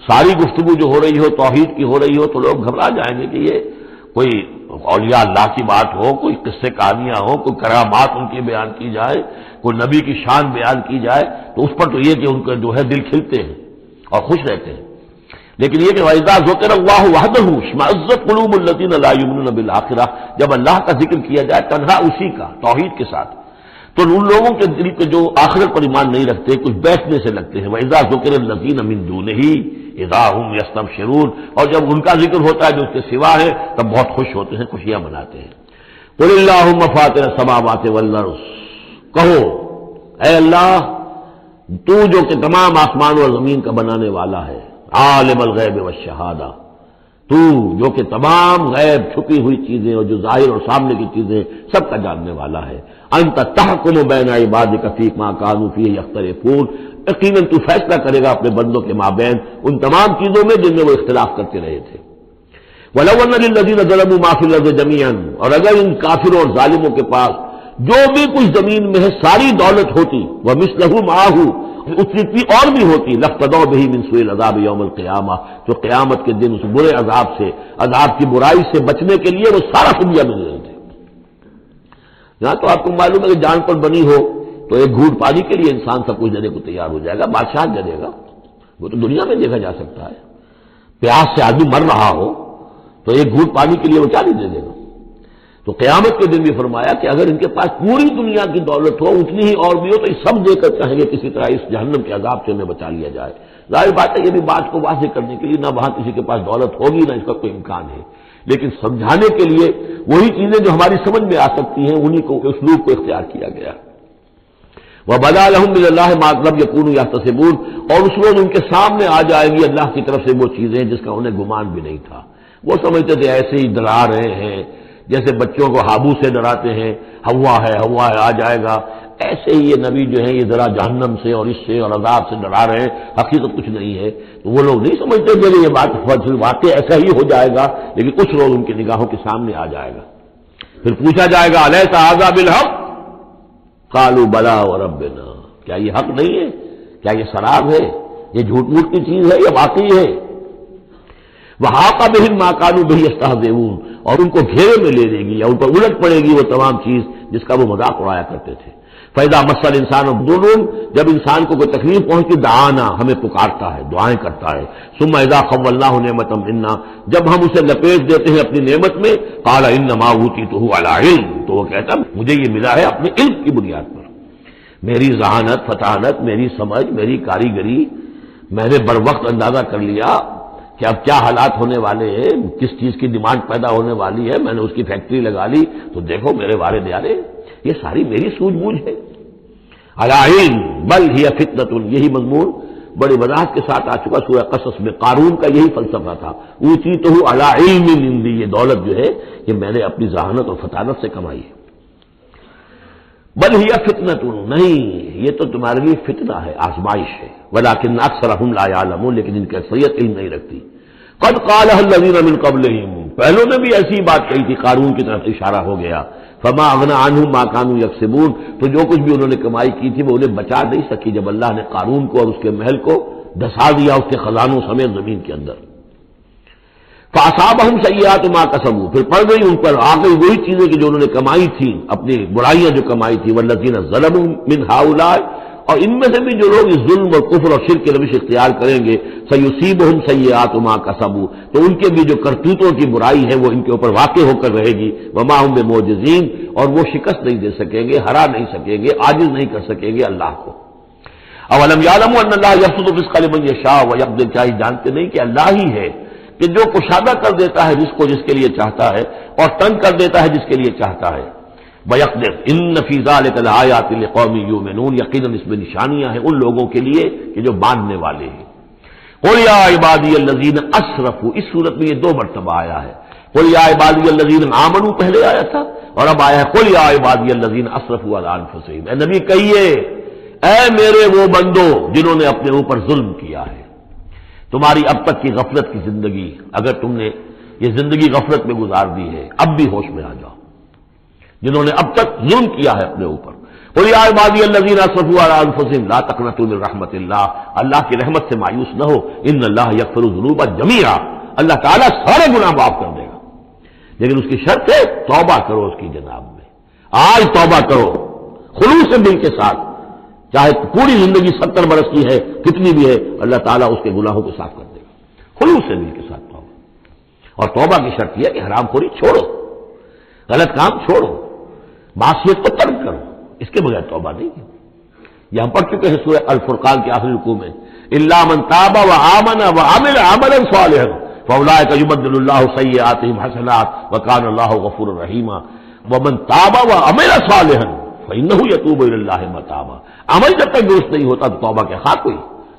A: ساری گفتگو جو ہو رہی ہو توحید کی ہو رہی ہو تو لوگ گھبرا جائیں گے کہ یہ کوئی اولیاء اللہ کی بات ہو، کوئی قصے کہانیاں ہو، کوئی کرامات ان کی بیان کی جائے، کوئی نبی کی شان بیان کی جائے، تو اس پر تو یہ کہ ان کے جو ہے دل کھلتے ہیں اور خوش رہتے ہیں. لیکن یہ کہ وَإِذَا ذُكِرَ اللَّهُ وَحْدَهُ اشْمَأَزَّتْ قُلُوبُ الَّذِينَ لَا يُؤْمِنُونَ بِالْآخِرَةِ، جب اللہ کا ذکر کیا جائے تنہا اسی کا توحید کے ساتھ، تو ان لوگوں کے دل کے جو آخرت پر ایمان نہیں رکھتے کچھ بیٹھنے سے لگتے ہیں. وَإِذَا ذُكِرَ الَّذِينَ مِن دُونِهِ إِذَا هُمْ يَسْتَبْشِرُونَ، اور جب ان کا ذکر ہوتا ہے جو اس کے سوا ہے تب بہت خوش ہوتے ہیں، خوشیاں مناتے ہیں. قُلِ اللَّهُمَّ فَاطِرَ السَّمَاوَاتِ وَالْأَرْضِ، کہو اے اللہ تو جو کہ تمام آسمان اور زمین کا بنانے والا ہے، عالم الغیب والشہادہ، تو جو کہ تمام غیب چھپی ہوئی چیزیں اور جو ظاہر اور سامنے کی چیزیں سب کا جاننے والا ہے. انت تحکم بین عبادک فیما کانوا فیہ یختلفون، یقیناً تو فیصلہ کرے گا اپنے بندوں کے مابین ان تمام چیزوں میں جن میں وہ اختلاف کرتے رہے تھے. وَلَوْ أَنَّ لِلَّذِينَ ظَلَمُوا مَا فِي الْأَرْضِ جَمِيعًا، اور اگر ان کافروں اور ظالموں کے پاس جو بھی کچھ زمین میں ہے ساری دولت ہوتی، وَمِثْلَهُ مَعَهُ، اتنی اور بھی ہوتی، لَافْتَدَوْا بِهِ مِنْ سُوءِ الْعَذَابِ يَوْمَ الْقِيَامَةِ، تو قیامت کے دن اس برے عذاب سے، عذاب کی برائی سے بچنے کے لیے وہ سارا فدیہ دے رہے تھے. یہاں تو آپ کو معلوم ہے کہ جان پر بنی ہو تو ایک گھوٹ پانی کے لیے انسان سب کچھ دینے کو تیار ہو جائے گا، بادشاہ دے دے گا. وہ تو دنیا میں دیکھا جا سکتا ہے، پیاس سے آدمی مر رہا ہو تو ایک گھوٹ پانی کے لیے وہ کیا نہیں دے دے گا. تو قیامت کے دن بھی فرمایا کہ اگر ان کے پاس پوری دنیا کی دولت ہو، اتنی ہی اور بھی ہو، تو یہ سب دے کر کہیں گے کسی طرح اس جہنم کے عذاب سے ہمیں بچا لیا جائے. ظاہر بات ہے یہ بھی بات کو واضح کرنے کے لیے نہ وہاں کسی کے پاس دولت ہوگی نہ اس کا کوئی امکان ہے، لیکن سمجھانے کے لیے وہی چیزیں جو ہماری سمجھ میں آ سکتی ہیں انہی کو اسلوب کو اختیار کیا گیا. وَبَدَا لَهُم مِّنَ اللَّهِ مَا لَمْ يَكُونُوا يَحْتَسِبُونَ، اور اس روز ان کے سامنے آ جائیں گی اللہ کی طرف سے وہ چیزیں جس کا انہیں گمان بھی نہیں تھا. وہ سمجھتے تھے ایسے ہی ڈرا رہے ہیں جیسے بچوں کو ہابو سے ڈراتے ہیں، ہوا ہے آ جائے گا، ایسے ہی یہ نبی جو ہے یہ ذرا جہنم سے اور اس سے اور عذاب سے ڈرا رہے ہیں، حقیقت کچھ نہیں ہے. تو وہ لوگ نہیں سمجھتے کہ یہ بات واقع ایسا ہی ہو جائے گا، لیکن کچھ روز ان کی نگاہوں کے سامنے آ جائے گا. پھر پوچھا جائے گا الیس ھذا بالحق، قالوا بلی وربنا، کیا یہ حق نہیں ہے، کیا یہ سراب ہے، یہ جھوٹ موٹ کی چیز ہے یا واقعی ہے. وحاق بہم ما كانوا به يستهزئون، اور ان کو گھیرے میں لے لے گی یا ان پر الٹ پڑے گی وہ تمام چیز جس کا وہ مذاق اڑایا کرتے تھے۔ فَإِذَا مَسَّ الْإِنسَانَ ضُرٌّ، جب انسان کو کوئی تکلیف پہنچتی دعانا، ہمیں پکارتا ہے، دعائیں کرتا ہے۔ ثُمَّ إِذَا خَوَّلْنَاهُ نِعْمَةً مِنَّا، جب ہم اسے لپیٹ دیتے ہیں اپنی نعمت میں، قَالَ إِنَّمَا أُوتِيتُهُ عَلَىٰ عِلْمٍ، تو وہ کہتا ہے مجھے یہ ملا ہے اپنے علم کی بنیاد پر، میری ذہانت، فطانت، میری سمجھ، میری کاریگری، میں نے بر وقت اندازہ کر لیا کہ اب کیا حالات ہونے والے ہیں، کس چیز کی ڈیمانڈ پیدا ہونے والی ہے، میں نے اس کی فیکٹری لگا لی، تو دیکھو میرے وارد یارے یہ ساری میری سوجھ بوجھ ہے۔ علی علم بل ہی فتنۃ، یہی مضمون بڑی وضاحت کے ساتھ آ چکا سورہ قصص میں۔ قارون کا یہی فلسفہ تھا، اوتیتہ علی علم عندی، یہ دولت جو ہے یہ میں نے اپنی ذہانت اور فطانت سے کمائی ہے۔ بل ہی فتنۃ، نہیں یہ تو تمہارے لیے فتنہ ہے، آزمائش ہے، ولکن اکثرهم لا يعلمون، لیکن ان کی اکثریت علم نہیں رکھتی۔ قد قالها الذين من قبلهم، پہلوں نے بھی ایسی بات کہی تھی، قارون کی طرف اشارہ ہو گیا۔ فما اغنى عنهم ما كانوا يكسبون، تو جو کچھ بھی انہوں نے کمائی کی تھی وہ انہیں بچا نہیں سکی جب اللہ نے قارون کو اور اس کے محل کو دھسا دیا اس کے خزانوں سمیت زمین کے اندر۔ فاصابهم سیئات ما كسبوا، پھر پڑ گئی ان پر آ گئی وہی چیزیں کہ جو انہوں نے کمائی تھی، اپنی برائیاں جو کمائی تھی۔ والذین ظلموا من هؤلاء، اور ان میں سے بھی جو لوگ اس ظلم اور کفر اور شرک کی روش اختیار کریں گے، سیصیبهم سیئات ما كسبوا، تو ان کے بھی جو کرتوتوں کی برائی ہے وہ ان کے اوپر واقع ہو کر رہے گی۔ وما هم بمعجزین، اور وہ شکست نہیں دے سکیں گے، ہرا نہیں سکیں گے، عاجز نہیں کر سکیں گے اللہ کو۔ اولم یعلموا ان اللہ یبسط الرزق لمن یشاء ویقدر، کیا یہ جانتے نہیں کہ اللہ ہی ہے کہ جو کشادہ کر دیتا ہے رزق کو جس کے لیے چاہتا ہے، اور تنگ کر دیتا ہے جس کے لیے چاہتا ہے۔ وَيَقْدِرْ إِنَّ فِي ذَلِكَ لَآيَاتٍ لِقَوْمٍ يُؤْمِنُونَ، یقیناً اس میں نشانیاں ہیں ان لوگوں کے لیے کہ جو ماننے والے ہیں۔ قُلْ يَا عِبَادِيَ الَّذِينَ أَسْرَفُوا، اس صورت میں یہ دو مرتبہ آیا ہے۔ قُلْ يَا عِبَادِيَ الَّذِينَ آمَنُوا پہلے آیا تھا، اور اب آیا ہے قُلْ يَا عِبَادِيَ الَّذِينَ أَسْرَفُوا عَلَىٰ أَنفُسِهِمْ، اے نبی کہیے اے میرے وہ بندو جنہوں نے اپنے اوپر ظلم کیا ہے۔ تمہاری اب تک کی غفلت کی زندگی، اگر تم نے یہ زندگی غفلت میں گزار دی ہے، اب بھی ہوش میں آ جاؤ، جنہوں نے اب تک ظلم کیا ہے اپنے اوپر۔ قل یا عبادی الذین اسرفوا علی انفسہم لا تقنطوا من رحمت اللہ، اللہ کی رحمت سے مایوس نہ ہو، ان اللہ یغفر الذنوب جمیعا، اللہ تعالیٰ سارے گناہ معاف کر دے گا، لیکن اس کی شرط ہے توبہ کرو اس کی جناب میں، آج توبہ کرو خلوص دل کے ساتھ، چاہے پوری زندگی 70 برس کی ہے کتنی بھی ہے، اللہ تعالیٰ اس کے گناہوں کو صاف کر دے گا، خلوص دل کے ساتھ توبہ۔ اور توبہ کی شرط یہ ہے کہ حرام خوری چھوڑو، غلط کام چھوڑو، معصیت کو ترک کرو، اس کے بغیر توبہ نہیں ہے۔ یہ ہم پڑھ چکے ہیں سورہ الفرقان کے آخری رکوع میں، الا من تاب وآمن وعمل عملا صالحا فاولئک یبدل اللہ سیئاتہم حسنات وکان اللہ غفورا رحیما، ومن تاب وعمل صالحا فانہ یتوب الی اللہ متابا، عمل جب تک درست نہیں ہوتا تو توبہ کے خاک ہوئی،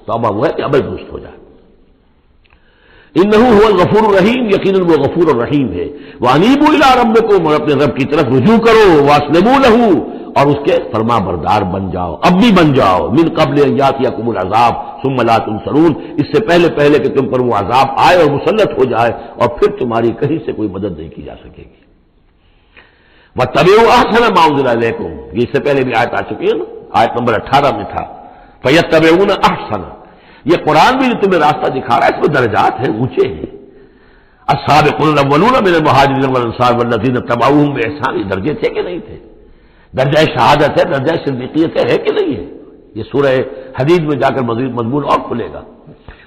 A: توبہ وہ ہے کہ عمل درست ہو جائے۔ انہ هو الغفور الرحیم، یقیناً وہ غفور الرحیم ہے۔ وانیبوا الی ربکم، اور اپنے رب کی طرف رجوع کرو، واسلموا لہ، اور اس کے فرما بردار بن جاؤ، اب بھی بن جاؤ، من قبل ان یاتیکم العذاب ثم لا تنصرون، اس سے پہلے کہ تم پر وہ عذاب آئے اور مسلط ہو جائے اور پھر تمہاری کہیں سے کوئی مدد نہیں کی جا سکے گی۔ واتبعوا احسن ما انزل الیکم، یہ اس سے پہلے بھی آیت آ چکی ہے نا، آیت نمبر 18 میں تھا فیتبعون احسن، یہ قرآن بھی جو تمہیں راستہ دکھا رہا ہے اس میں درجات ہیں، اونچے ہیں۔ السابقون الاولون من المہاجرین والانصار والذین اتبعوہم باحسان، یہ درجے تھے کہ نہیں تھے؟ درجہ شہادت ہے، درجہ صدیقیت ہے کہ نہیں ہے؟ یہ سورہ حدید میں جا کر مزید مضمون اور کھلے گا،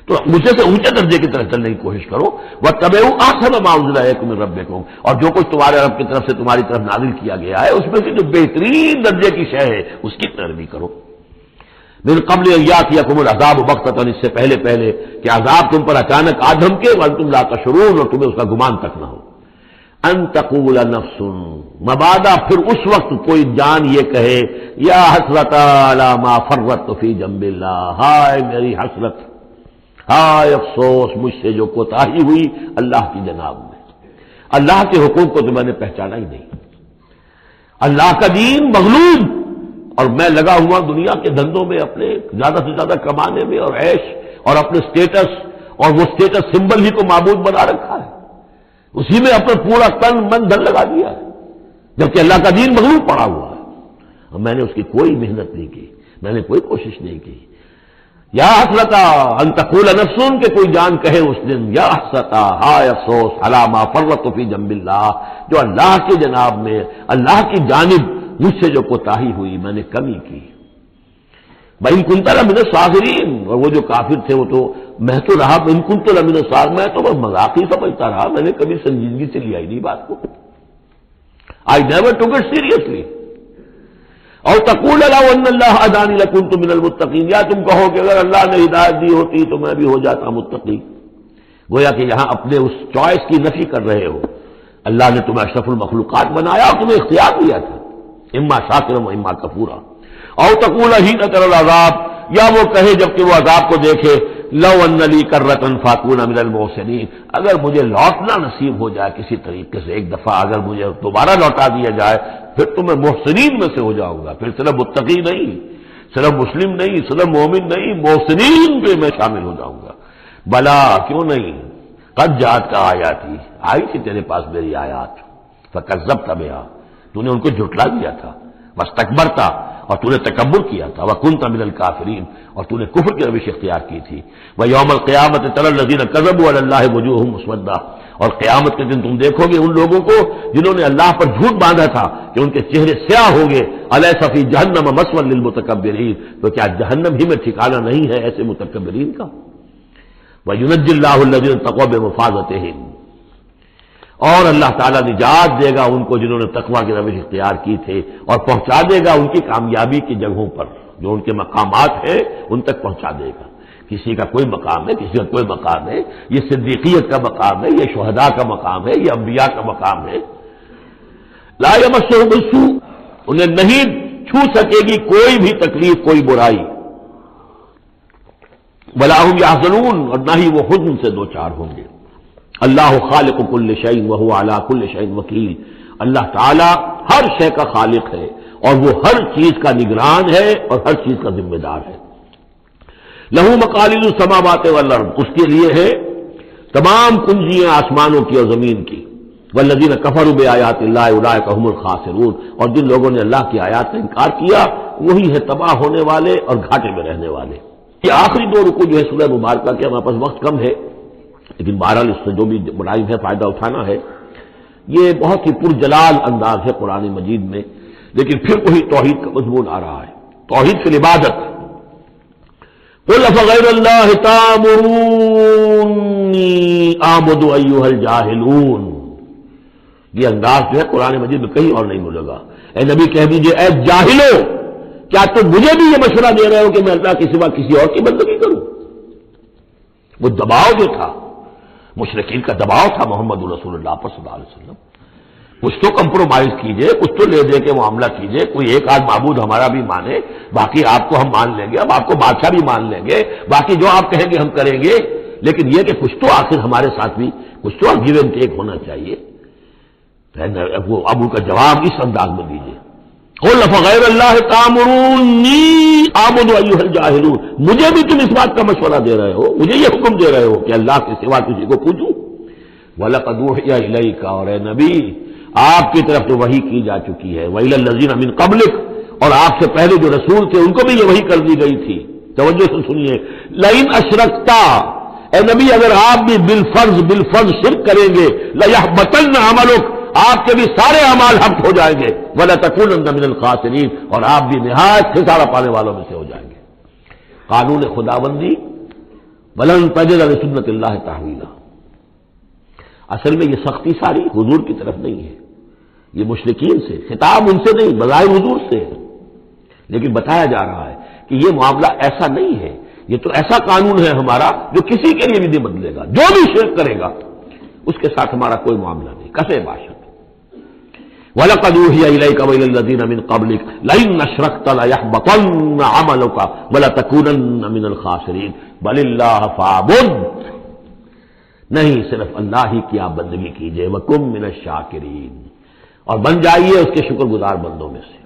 A: تو اونچے سے اونچے درجے کی طرف چلنے کی کوشش کرو۔ واتبعوا احسن ما انزل الیکم من ربکم، اور جو کچھ تمہارے رب کی طرف سے تمہاری طرف نازل کیا گیا ہے اس میں سے جو بہترین درجے کی شے ہے اس کی پیروی کرو۔ من قبل ان یاتیکم العذاب بغتۃ، اس سے پہلے کہ عذاب تم پر اچانک آ دھمکے، وانتم لا تشعرون، اور تمہیں اس کا گمان تک نہ ہو۔ ان تقول نفس، مبادا پھر اس وقت کوئی جان یہ کہے، یا حسرت علی ما فرطت فی جنب اللہ، ہائے میری حسرت، ہائے افسوس مجھ سے جو کوتاہی ہوئی اللہ کی جناب میں، اللہ کے حکم کو تو میں نے پہچانا ہی نہیں، اللہ کا دین مغلوب، اور میں لگا ہوا دنیا کے دھندوں میں اپنے زیادہ سے زیادہ کمانے میں اور عیش اور اپنے سٹیٹس، اور وہ سٹیٹس سمبل ہی کو معبود بنا رکھا ہے، اسی میں اپنا پورا تن من دھن لگا دیا ہے، جبکہ اللہ کا دین مغلوب پڑا ہوا ہے، اور میں نے اس کی کوئی محنت نہیں کی، میں نے کوئی کوشش نہیں کی۔ یا حسرتا ان تقول نفس، کہ کوئی جان کہے اس دن، یا حسرتا ہائے افسوس، علی ما فرطت فی جنب اللہ، جو اللہ کی جناب میں، اللہ کی جانب مجھ سے جو کوتاہی ہوئی، میں نے کمی کی. بھائی کنت لمن الصاغرین، اور وہ جو کافر تھے وہ تو میں تو رہا ان کنت لمن الصاغرین، میں تو بس مذاق ہی سمجھتا رہا، میں نے کبھی سنجیدگی سے لیا ہی نہیں بات کو. I never took it seriously. اور تقول لو ان اللہ ہدانی لکنت من المتقین، یا تم کہو کہ اگر اللہ نے ہدایت دی ہوتی تو میں بھی ہو جاتا متقی. گویا کہ یہاں اپنے اس چوائس کی نفی کر رہے ہو. اللہ نے تمہیں اشرف المخلوقات بنایا اور تمہیں اختیار دیا تھا، اما شاکرا و اما کفورا. اور تقول حین تری العذاب، یا وہ کہے جب کہ وہ عذاب کو دیکھے، لو ان لی کرۃ فاکون من المحسنین، اگر مجھے لوٹنا نصیب ہو جائے کسی طریقے سے، ایک دفعہ اگر مجھے دوبارہ لوٹا دیا جائے، پھر تو میں محسنین میں سے ہو جاؤں گا. پھر صرف متقی نہیں، صرف مسلم نہیں، صرف مومن نہیں، محسنین پہ میں شامل ہو جاؤں گا. بلا کیوں نہیں، قد جات کا آیاتی، آئی تھی تیرے پاس میری آیات، فکذبت بہا، تو نے ان کو جھٹلا دیا تھا، واستکبرتا، اور تو نے تکبر کیا تھا، وکنت من الکافرین، اور تو نے کفر کی روش اختیار کی تھی. ویوم القیامت تری الذین کذبوا علی اللہ وجوہہم مسودۃ، اور قیامت کے دن تم دیکھو گے ان لوگوں کو جنہوں نے اللہ پر جھوٹ باندھا تھا کہ ان کے چہرے سیاہ ہوں گے. الیس فی جہنم مثوی للمتکبرین، تو کیا جہنم ہی میں ٹھکانہ نہیں ہے ایسے متکبرین کا. وینجی اللہ الذین اتقوا بمفازتہم، اور اللہ تعالیٰ نجات دے گا ان کو جنہوں نے تقوی کی روش اختیار کی تھے، اور پہنچا دے گا ان کی کامیابی کی جگہوں پر، جو ان کے مقامات ہیں ان تک پہنچا دے گا. کسی کا کوئی مقام ہے، کسی کا کوئی مقام ہے، یہ صدیقیت کا مقام ہے، یہ شہداء کا مقام ہے، یہ انبیاء کا مقام ہے. لا یمسہم السوء، انہیں نہیں چھو سکے گی کوئی بھی تکلیف، کوئی برائی. ولا هم یحزنون، اور نہ ہی وہ حزن سے دو چار ہوں گے. اللہ خالق کل شیء وهو علی کل شیء وکیل، اللہ تعالی ہر شے کا خالق ہے اور وہ ہر چیز کا نگران ہے اور ہر چیز کا ذمہ دار ہے. لہ مقالید السماوات والارض، اس کے لیے ہے تمام کنجیاں آسمانوں کی اور زمین کی. والذین کفروا بآیات اللہ اولئک هم الخاسرون، اور جن لوگوں نے اللہ کی آیات کا انکار کیا وہی ہے تباہ ہونے والے اور گھاٹے میں رہنے والے. یہ آخری دو رکوع جو ہے سورہ مبارکہ کے، ہمارے پاس وقت کم ہے لیکن بہرحال اس سے جو بھی ملائم ہے فائدہ اٹھانا ہے. یہ بہت ہی پرجلال انداز ہے قرآن مجید میں، لیکن پھر وہی توحید کا مضمون آ رہا ہے، توحید فی العبادت. قل افغیر اللہ تامرونی اعبد ایھا الجاہلون، یہ انداز جو ہے قرآن مجید میں کہیں اور نہیں ملے گا. اے نبی کہہ دیجئے اے جاہلو، کیا تم مجھے بھی یہ مشورہ دے رہے ہو کہ میں اللہ کے سوا کسی اور کی بندگی کروں؟ وہ دباؤ جو تھا مشرکین کا، دباؤ تھا محمد رسول اللہ پر صلی اللہ علیہ وسلم. کچھ تو کمپرومائز کیجئے، کچھ تو لے دے کے معاملہ کیجئے، کوئی ایک آدھ معبود ہمارا بھی مانے، باقی آپ کو ہم مان لیں گے، اب آپ کو بادشاہ بھی مان لیں گے، باقی جو آپ کہیں گے ہم کریں گے، لیکن یہ کہ کچھ تو آخر ہمارے ساتھ بھی کچھ تو گیو اینڈ ٹیک ہونا چاہیے. اب ان کا جواب اس انداز میں دیجیے، قل افغیر اللہ تامرونی اعبد ایھا الجاہلون، مجھے بھی تم اس بات کا مشورہ دے رہے ہو، مجھے یہ حکم دے رہے ہو کہ اللہ کے سوا کسی کو پوجوں. وَلَقَدْ أُوحِيَ إِلَيْكَ، اور اے نبی آپ کی طرف تو وحی کی جا چکی ہے، وَإِلَى الَّذِينَ مِن قَبْلِكَ، اور آپ سے پہلے جو رسول تھے ان کو بھی یہ وحی کر دی گئی تھی. توجہ سے سنیے، لَئِنْ أَشْرَكْتَ، اے نبی اگر آپ بھی بالفرض شرک کریں گے، لَيَحْبَطَنَّ عَمَلُكَ، آپ کے بھی سارے اعمال حبط ہو جائیں گے، وَلَتَكُونَنَّ مِنَ الْخَاسِرِينَ، اور آپ بھی نہایت خسارہ پانے والوں میں سے ہو جائیں گے. قانون خداوندی وَلَن تَجِدَ لِسُنَّتِ اللَّهِ تَحْوِيلًا، اصل میں یہ سختی ساری حضور کی طرف نہیں ہے، یہ مشرکین سے، خطاب ان سے نہیں، بظاہر حضور سے ہے، لیکن بتایا جا رہا ہے کہ یہ معاملہ ایسا نہیں ہے، یہ تو ایسا قانون ہے ہمارا جو کسی کے لیے بھی نہیں بدلے گا، جو بھی شرک کرے گا اس کے ساتھ ہمارا کوئی معاملہ نہیں، کسے باشد. وَلَقَدْ أُوحِيَ إِلَيْكَ وَإِلَى الَّذِينَ مِن قَبْلِكَ لَئِنْ أَشْرَكْتَ لَيَحْبَطَنَّ عَمَلُكَ وَلَتَكُونَنَّ مِنَ الْخَاسِرِينَ بَلِ اللَّهَ فَاعْبُدْ، نہیں صرف اللہ ہی کی آپ بندگی کیجئے، وَكُن مِنَ الشَّاكِرِينَ، اور بن جائیے اس کے شکر گزار بندوں میں سے.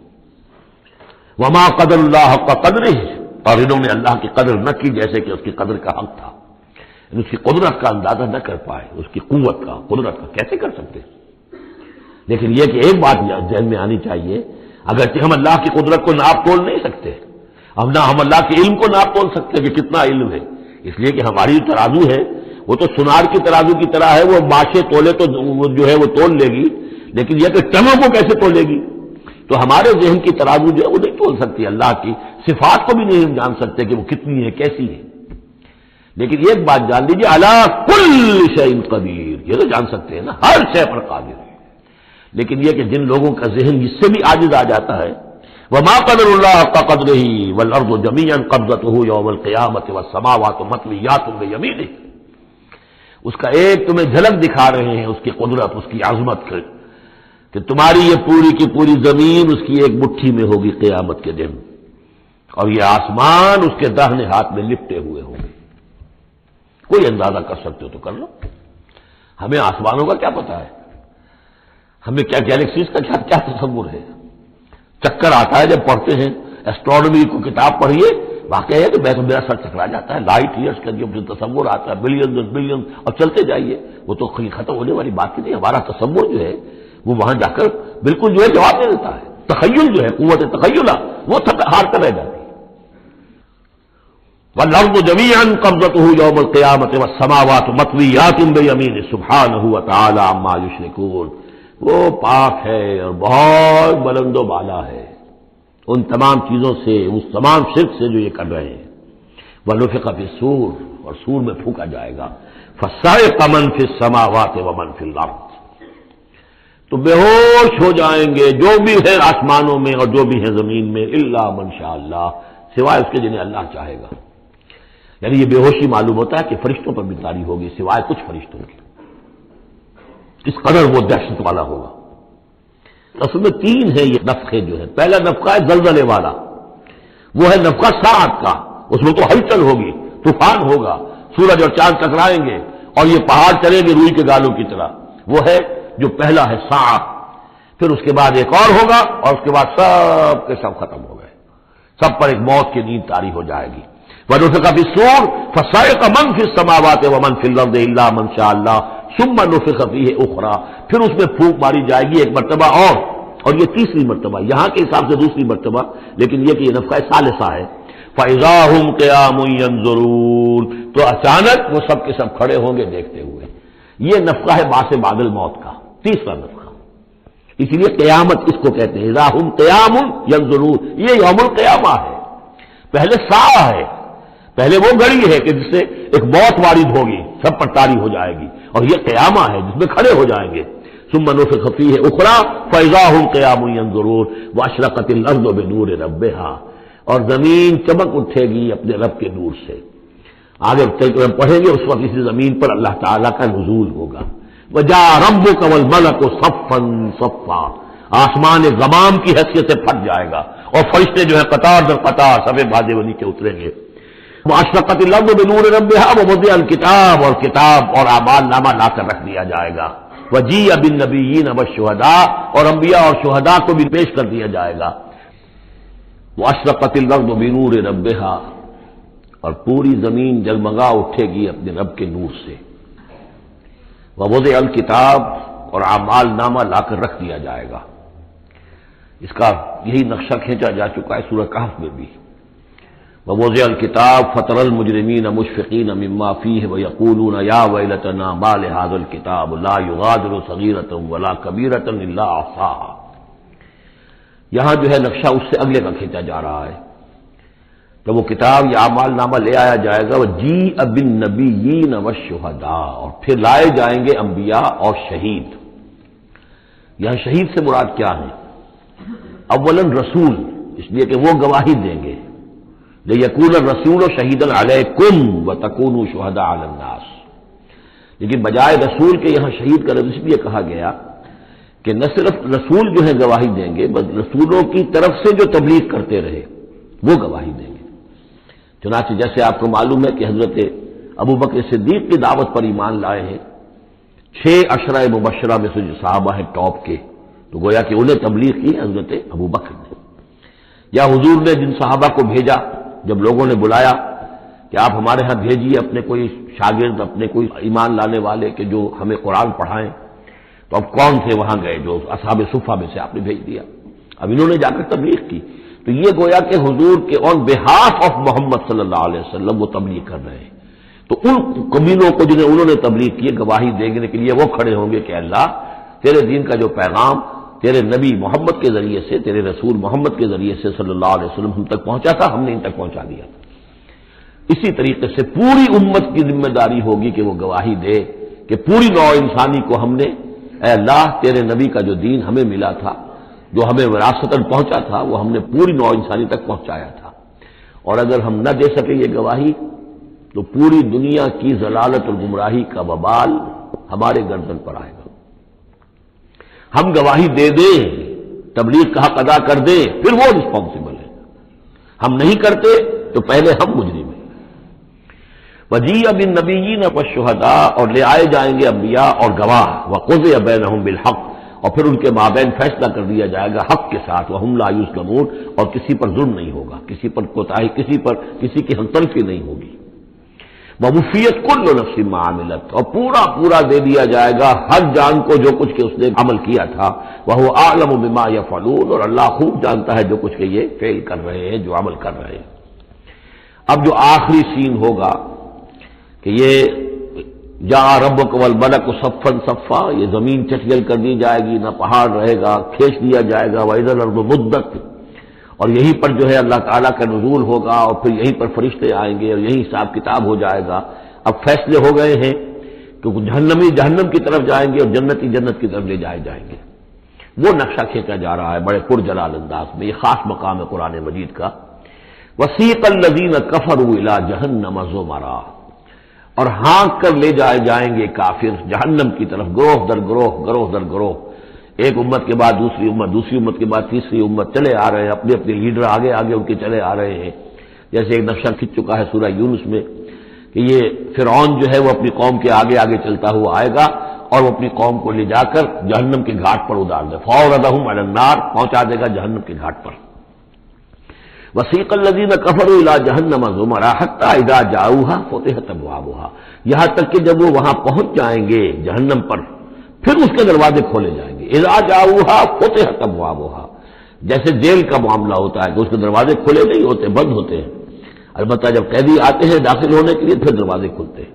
A: وَمَا قَدَرُ اللَّهَ حَقَّ قَدْرِهِ، اور انہوں نے اللہ کی قدر نہ کی جیسے کہ اس کی قدر کا حق تھا، اس کی قدرت کا اندازہ نہ کر پائے، اس کی قوت کا، قدرت کا کیسے کر سکتے. لیکن یہ کہ ایک بات ذہن میں آنی چاہیے، اگرچہ ہم اللہ کی قدرت کو ناپ تول نہیں سکتے، ہم اللہ کے علم کو ناپ تول سکتے کہ کتنا علم ہے، اس لیے کہ ہماری جو ترازو ہے وہ تو سنار کی ترازو کی طرح ہے، وہ ماشے تولے تو وہ جو ہے وہ تول لے گی، لیکن یہ کہ ٹنوں کو کیسے تولے گی. تو ہمارے ذہن کی ترازو جو ہے وہ نہیں تول سکتی اللہ کی صفات کو بھی نہیں جان سکتے کہ وہ کتنی ہے کیسی ہے. لیکن ایک بات جان لیجیے علی کل شیء قدیر، یہ تو جان سکتے ہیں نا ہر شے پر قادر ہے. لیکن یہ کہ جن لوگوں کا ذہن اس سے بھی عاجز آ جاتا ہے، وما قدر اللہ حق قدرہ والارض جميعا قبضته یوم القیامۃ والسماوات مطویات بیمینہ، اس کا ایک تمہیں جھلک دکھا رہے ہیں اس کی قدرت، اس کی عظمت کہ تمہاری یہ پوری کی پوری زمین اس کی ایک مٹھی میں ہوگی قیامت کے دن، اور یہ آسمان اس کے داہنے ہاتھ میں لپٹے ہوئے ہوں گے. کوئی اندازہ کر سکتے ہو تو کر لو. ہمیں آسمانوں کا کیا پتا ہے، ہمیں کیا گیلیکسیز کا کیا تصور ہے. چکر آتا ہے جب پڑھتے ہیں ایسٹرونومی کو کتاب پڑھیے، واقعہ ہے کہ میرا سر چکرا جاتا ہے. لائٹ ایئرس کا جو تصور آتا ہے بلینز بلینز، اور چلتے جائیے، وہ تو ختم ہونے والی بات ہی نہیں. ہمارا تصور جو ہے وہ وہاں جا کر بالکل جو ہے جواب دے دیتا ہے. تخیل جو ہے قوت تخیلہ وہ ہار کر رہ جاتی ہے. والارض جميعا قبضته يوم القيامة والسماوات مطويات بيمينه سبحانه وتعالى عما يشركون. وہ پاک ہے اور بہت بلند و بالا ہے ان تمام چیزوں سے، اس تمام شرک سے جو یہ کر رہے ہیں. ونفخ فی الصور، اور سور میں پھونکا جائے گا. فصعق من فی السماوات ومن فی الارض، تو بے ہوش ہو جائیں گے جو بھی ہے آسمانوں میں اور جو بھی ہے زمین میں، الا من شاء اللہ، سوائے اس کے جنہیں اللہ چاہے گا. یعنی یہ بے ہوشی معلوم ہوتا ہے کہ فرشتوں پر بھی طاری ہوگی سوائے کچھ فرشتوں کی. اس قدر وہ دہشت والا ہوگا. اصل میں تین ہے یہ نفخے جو ہے. پہلا نفخہ ہے زلزلے والا، وہ ہے نفخہ ساعت کا، اس میں تو ہلچل ہوگی، طوفان ہوگا، سورج اور چاند ٹکرائیں گے اور یہ پہاڑ چلیں گے روئی کے گالوں کی طرح. وہ ہے جو پہلا ہے ساعت. پھر اس کے بعد ایک اور ہوگا اور اس کے بعد سب کے سب ختم ہو گئے، سب پر ایک موت کی نیند طاری ہو جائے گی. وَنُفِخَ فِي الصُّورِ فَصَعِقَ مَن فِي السَّمَاوَاتِ وَمَن فِي الْأَرْضِ إِلَّا مَن شَاءَ اللَّهُ ثُمَّ نُفِخَ فِيهِ أُخْرَىٰ، پھر اس میں پھونک ماری جائے گی ایک مرتبہ اور یہ تیسری مرتبہ، یہاں کے حساب سے دوسری مرتبہ، لیکن یہ کہ یہ نفخہ ثالثہ ہے. فَإِذَا هُمْ قِيَامٌ يَنظُرُونَ، تو اچانک وہ سب کے سب کھڑے ہوں گے دیکھتے ہوئے. یہ نفخہ ہے باعث بعد الموت کا، تیسرا نفخہ. اسی لیے قیامت اس کو کہتے ہیں اذا هم قیام ينظرون. یہ یوم القیامہ ہے. پہلے ساعہ ہے، پہلے وہ گھڑی ہے کہ جس سے ایک موت وارد ہوگی، سب پر طاری ہو جائے گی، اور یہ قیامہ ہے جس میں کھڑے ہو جائیں گے. ثم نفخ فیہ اخری فاذا هم قیام ينظرون واشرقت الارض بنور ربها، اور زمین چمک اٹھے گی اپنے رب کے نور سے. آگے پڑھیں گے اس وقت اسی زمین پر اللہ تعالیٰ کا نزول ہوگا. وجاء ربک والملک صفا صفا، آسمان غمام کی حیثیت سے پھٹ جائے گا اور فرشتے جو ہے قطار در قطار سفید بھاجے وہ نیچے اتریں گے. واشرقت الارض بنور ربها ووضع الکتاب، اور کتاب اور اعمال نامہ لا کر رکھ دیا جائے گا. وجیء بالنبیین والشہداء، اور انبیاء اور شہداء کو بھی پیش کر دیا جائے گا. واشرقت الارض بنور ربها، اور پوری زمین جگمگا اٹھے گی اپنے رب کے نور سے. ووضع الکتاب، اور اعمال نامہ لا کر رکھ دیا جائے گا. اس کا یہی نقشہ کھینچا جا چکا ہے سورہ کہف میں بھی. ووضع الکتاب فترى المجرمین مشفقین مما فیہ ویقولون یا ویلتنا ما لهذا الکتاب لا یغادر صغیرۃ ولا کبیرۃ الا احصاها. یہاں جو ہے نقشہ اس سے اگلے کا کھینچا جا رہا ہے. جب وہ کتاب یا اعمال نامہ لے آیا جائے گا، وجیء بالنبیین والشہداء، اور پھر لائے جائیں گے انبیاء اور شہید. یہاں شہید سے مراد کیا ہے؟ اولاً رسول، اس لیے کہ وہ گواہی دیں گے. لیکون الرسول شہیدا علیکم وتکونوا شہداء علی الناس. لیکن بجائے رسول کے یہاں شہید کا لفظ اس لیے کہا گیا کہ نہ صرف رسول جو ہے گواہی دیں گے، بس رسولوں کی طرف سے جو تبلیغ کرتے رہے وہ گواہی دیں گے. چنانچہ جیسے آپ کو معلوم ہے کہ حضرت ابوبکر صدیق کی دعوت پر ایمان لائے ہیں 6 عشرہ مبشرہ میں سے جو صحابہ ہیں ٹاپ کے، تو گویا کہ انہیں تبلیغ کی حضرت ابوبکر نے. یا حضور نے جن صحابہ کو بھیجا، جب لوگوں نے بلایا کہ آپ ہمارے ہاں بھیجیے اپنے کوئی شاگرد، اپنے کوئی ایمان لانے والے کہ جو ہمیں قرآن پڑھائیں، تو اب کون تھے وہاں گئے؟ جو اصحاب صفہ میں سے آپ نے بھیج دیا. اب انہوں نے جا کر تبلیغ کی. تو یہ گویا کہ حضور کے آن بہاف آف محمد صلی اللہ علیہ وسلم وہ تبلیغ کر رہے ہیں. تو ان قبیلوں کو جنہیں انہوں نے تبلیغ کی گواہی دینے کے لیے وہ کھڑے ہوں گے کہ اللہ تیرے دین کا جو پیغام تیرے نبی محمد کے ذریعے سے، تیرے رسول محمد کے ذریعے سے صلی اللہ علیہ وسلم ہم تک پہنچا تھا، ہم نے ان تک پہنچا دیا. اسی طریقے سے پوری امت کی ذمہ داری ہوگی کہ وہ گواہی دے کہ پوری نوع انسانی کو ہم نے، اے اللہ تیرے نبی کا جو دین ہمیں ملا تھا، جو ہمیں وراثتاً پہنچا تھا، وہ ہم نے پوری نوع انسانی تک پہنچایا تھا. اور اگر ہم نہ دے سکے یہ گواہی تو پوری دنیا کی ضلالت اور گمراہی کا وبال ہمارے گردن پر آئے گا. ہم گواہی دے دیں، تبلیغ کا حق ادا کر دیں، پھر وہ رسپانسبل ہے. ہم نہیں کرتے تو پہلے ہم مجرم ہیں. وجیء بالنبیین والشہداء، اور لے آئے جائیں گے انبیاء اور گواہ، وقضی بینہم بالحق، اور پھر ان کے مابین فیصلہ کر دیا جائے گا حق کے ساتھ، وہم لا یظلمون، اور کسی پر ظلم نہیں ہوگا، کسی پر کوتاہی، کسی کی ہمطرفی نہیں ہوگی. ووفیت کل نفس ما عملت، اور پورا دے دیا جائے گا ہر جان کو جو کچھ کہ اس نے عمل کیا تھا. وہو اعلم بما یفعلون، اور اللہ خوب جانتا ہے جو کچھ کہ یہ فعل کر رہے ہیں، جو عمل کر رہے ہیں. اب جو آخری سین ہوگا کہ یہ جاء ربک والملک صفا صفا، یہ زمین چٹیل کر دی جائے گی، نہ پہاڑ رہے گا، کھینچ دیا جائے گا. وَإِذَا الْأَرْضُ مُدَّتْ، اور یہیں پر جو ہے اللہ تعالیٰ کا نزول ہوگا، اور پھر یہیں پر فرشتے آئیں گے، اور یہیں حساب کتاب ہو جائے گا. اب فیصلے ہو گئے ہیں کہ جہنمی جہنم کی طرف جائیں گے اور جنتی جنت کی طرف لے جائے جائیں گے. وہ نقشہ کھینچا جا رہا ہے بڑے پرجلال انداز میں. یہ خاص مقام ہے قرآن مجید کا. وَسِيقَ الَّذِينَ كَفَرُوا إِلَىٰ جَهَنَّمَ زُمَرًا، اور ہانک کر لے جائیں گے کافر جہنم کی طرف، گروہ در گروہ. ایک امت کے بعد دوسری امت، دوسری امت کے بعد تیسری امت، چلے آ رہے ہیں، اپنے لیڈر آگے ان کے چلے آ رہے ہیں. جیسے ایک نقشہ کھنچ چکا ہے سورہ یونس میں کہ یہ فرعون جو ہے وہ اپنی قوم کے آگے چلتا ہوا آئے گا، اور وہ اپنی قوم کو لے جا کر جہنم کے گھاٹ پر اتار دے. فَأَوْرَدَهُمْ عَلَى النَّارِ، پہنچا دے گا جہنم کے گھاٹ پر. وَسِيقَ الَّذِينَ كَفَرُوا إِلَىٰ جَهَنَّمَ زُمَرًا حَتَّىٰ إِذَا جَاءُوهَا فُتِحَتْ أَبْوَابُهَا، یہاں تک کہ جب وہ وہاں پہنچ جائیں گے جہنم پر، پھر اس کے دروازے کھولے جائیں گے. اذا جاؤها فتحت ابوابها، جیسے جیل کا معاملہ ہوتا ہے کہ اس کے دروازے کھلے نہیں ہوتے، بند ہوتے ہیں. البتہ جب قیدی آتے ہیں داخل ہونے کے لیے پھر دروازے کھلتے ہیں.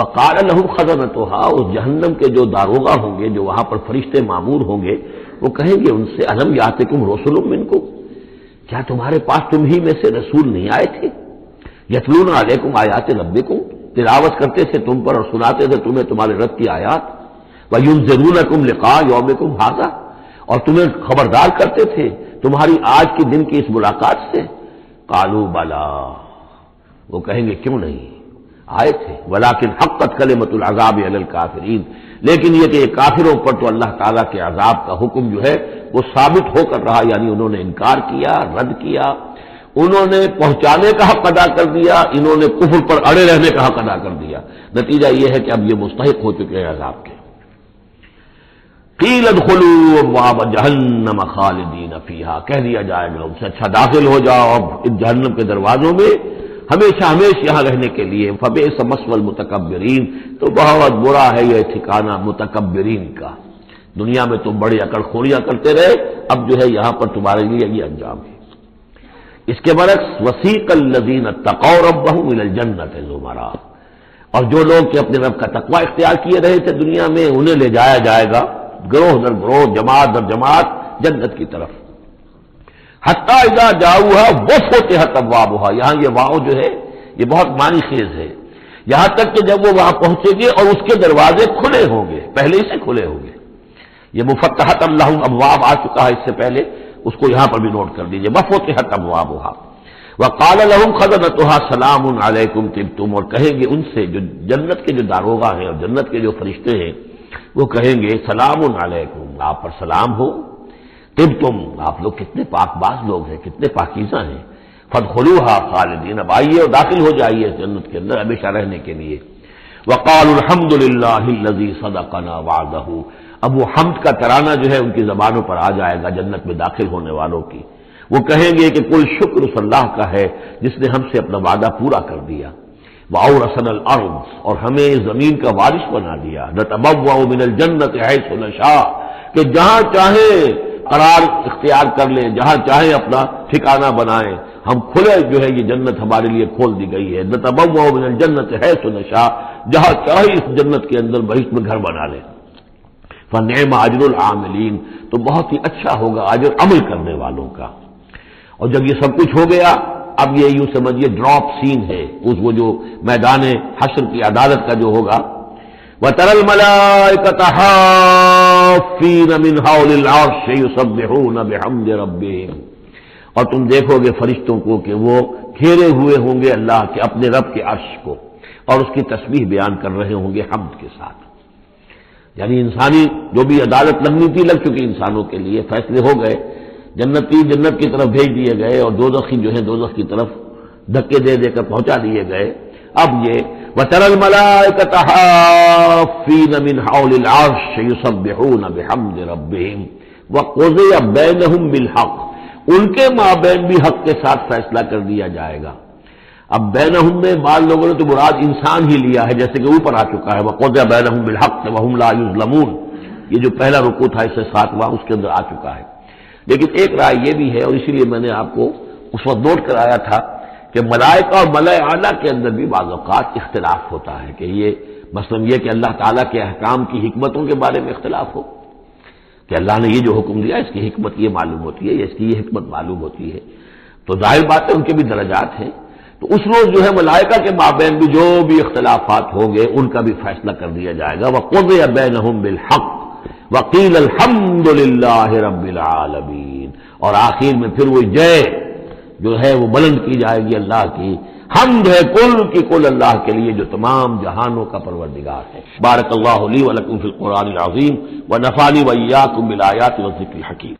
A: وقال لهم خزنتها، اس جہنم کے جو داروغہ ہوں گے، جو وہاں پر فرشتے مامور ہوں گے، وہ کہیں گے ان سے الم یاتکم رسل منکم، کیا تمہارے پاس تم ہی میں سے رسول نہیں آئے تھے؟ یتلون علیکم آیات ربکم، تلاوت کرتے تھے تم پر اور سناتے تھے تمہیں تمہارے رب کی آیات. وَيُنذِرُونَكُمْ لِقَاءَ يَوْمِكُمْ هَٰذَا، اور تمہیں خبردار کرتے تھے تمہاری آج کی دن کی اس ملاقات سے. قَالُوا بَلَىٰ، وہ کہیں گے کیوں نہیں، آئے تھے. وَلَٰكِنْ حَقَّتْ كَلِمَةُ الْعَذَابِ عَلَى الْكَافِرِينَ، لیکن یہ کہ یہ کافروں پر تو اللہ تعالیٰ کے عذاب کا حکم جو ہے وہ ثابت ہو کر رہا، یعنی انہوں نے انکار کیا، رد کیا، انہوں نے پہنچانے کا حق ادا کر دیا، انہوں نے کفر پر اڑے رہنے کا حق ادا کر دیا. نتیجہ یہ ہے کہ اب یہ مستحق ہو چکے ہیں عذاب کے. قیل ادخلوا ابواب جہنم خالدین فیہا، کہہ دیا جائے گا ان سے اچھا داخل ہو جاؤ اب اس جہنم کے دروازوں میں ہمیشہ یہاں رہنے کے لیے. فبئس مثوى المتکبرین، تو بہت برا ہے یہ ٹھکانہ متکبرین کا. دنیا میں تم بڑی عقل خوریاں کرتے رہے، اب جو ہے یہاں پر تمہارے لیے یہ انجام ہے. اس کے برعکس وسیق الذین اتقوا ربهم الى الجنۃ زمرا، اور جو لوگ کہ اپنے رب کا تقوی اختیار کیے رہے تھے دنیا میں، انہیں لے جایا جائے گا گروہ در گروہ، جماعت در جماعت جنت کی طرف. حتی اذا جاؤها وفتحت ابوابها، یہاں یہ واؤ جو ہے یہ بہت معنی خیز ہے. یہاں تک کہ جب وہ وہاں پہنچے گے اور اس کے دروازے کھلے ہوں گے، پہلے ہی سے کھلے ہوں گے. یہ مفتحت اللہم ابواب آ چکا ہے اس سے پہلے، اس کو یہاں پر بھی نوٹ کر دیجئے. وفتحت ابوابها وقال لهم خزنتها سلام علیکم طبتم، اور کہیں گے ان سے جو جنت کے جو داروغہ ہیں اور جنت کے جو فرشتے ہیں، وہ کہیں گے سلام علیکم، آپ پر سلام ہو. طبتم، آپ لوگ کتنے پاک باز لوگ ہیں، کتنے پاکیزہ ہیں. فادخلوها خالدین، اب آئیے اور داخل ہو جائیے جنت کے اندر ہمیشہ رہنے کے لیے. وقالوا الحمد للہ الذی صدقنا وعدہ، اب وہ حمد کا ترانہ جو ہے ان کی زبانوں پر آ جائے گا جنت میں داخل ہونے والوں کی. وہ کہیں گے کہ کل شکر اس اللہ کا ہے جس نے ہم سے اپنا وعدہ پورا کر دیا. وَأَوْرَثَنَا الْأَرْضَ، اور ہمیں زمین کا وارث بنا دیا. نَتَبَوَّأُ مِنَ الْجَنَّةِ حَيْثُ نَشَاءُ، کہ جہاں چاہیں قرار اختیار کر لیں، جہاں چاہیں اپنا ٹھکانہ بنائیں. ہم کھلے جو ہے یہ جنت ہمارے لیے کھول دی گئی ہے. نَتَبَوَّأُ مِنَ الْجَنَّةِ حَيْثُ نَشَاءُ، جہاں چاہے اس جنت کے اندر بہشت میں گھر بنا لیں. فنعم اجر العاملین، تو بہت ہی اچھا ہوگا اجر عمل کرنے والوں کا۔ اور جب یہ سب کچھ ہو گیا، اب یہ یوں سمجھیے ڈراپ سین ہے، اس وہ جو میدان حشر کی عدالت کا جو ہوگا، وَتَرَى الْمَلَائِكَةَ حَافِّينَ مِنْ حَوْلِ الْعَرْشِ يُسَبِّحُونَ بِحَمْدِ رَبِّهِمْ، اور تم دیکھو گے فرشتوں کو کہ وہ گھیرے ہوئے ہوں گے اللہ کے اپنے رب کے عرش کو، اور اس کی تسبیح بیان کر رہے ہوں گے حمد کے ساتھ۔ یعنی انسانی جو بھی عدالت لگنی تھی لگ چکی، انسانوں کے لیے فیصلے ہو گئے، جنتی جنت کی طرف بھیج دیے گئے اور دوزخی جو ہے دوزخ کی طرف دھکے دے دے کر پہنچا دیے گئے۔ اب یہ وَتَرَى الْمَلَائِكَةَ حَافِّينَ مِنْ حَوْلِ الْعَرْشِ يُسَبِّحُونَ بِحَمْدِ رَبِّهِمْ وَقُضِيَ بَيْنَهُمْ بِالْحَقِّ، ان کے مابین بھی حق کے ساتھ فیصلہ کر دیا جائے گا۔ اب بینہم میں بعض لوگوں نے تو مراد انسان ہی لیا ہے، جیسے کہ اوپر آ چکا ہے وَقُضِيَ بَيْنَهُمْ بِالْحَقِّ وَهُمْ لَا يُظْلَمُونَ، یہ جو پہلا رکوع تھا اس سے 7واں اس کے اندر آ چکا ہے۔ لیکن ایک رائے یہ بھی ہے، اور اسی لیے میں نے آپ کو اس وقت نوٹ کرایا تھا کہ ملائکہ اور ملائے اعلیٰ کے اندر بھی بعض اوقات اختلاف ہوتا ہے، کہ یہ مثلا یہ کہ اللہ تعالیٰ کے احکام کی حکمتوں کے بارے میں اختلاف ہو، کہ اللہ نے یہ جو حکم دیا اس کی حکمت یہ معلوم ہوتی ہے یا اس کی یہ حکمت معلوم ہوتی ہے، تو ظاہر بات ہے ان کے بھی درجات ہیں۔ تو اس روز جو ہے ملائکہ کے مابین بھی جو بھی اختلافات ہوں گے ان کا بھی فیصلہ کر دیا جائے گا۔ وَقُضِيَ بَيْنَهُمْ بِالْحَقِّ وَقِيلَ الْحَمْدُ لِلَّهِ رَبِّ الْعَالَمِينَ، اور آخر میں پھر وہ جے جو ہے وہ بلند کی جائے گی اللہ کی، حمد ہے کل کی کل اللہ کے لیے جو تمام جہانوں کا پروردگار ہے۔ بارک اللہ لی و لکم فی القرآن العظیم ونفعنی وإیاکم بالآیات والذکر الحکیم۔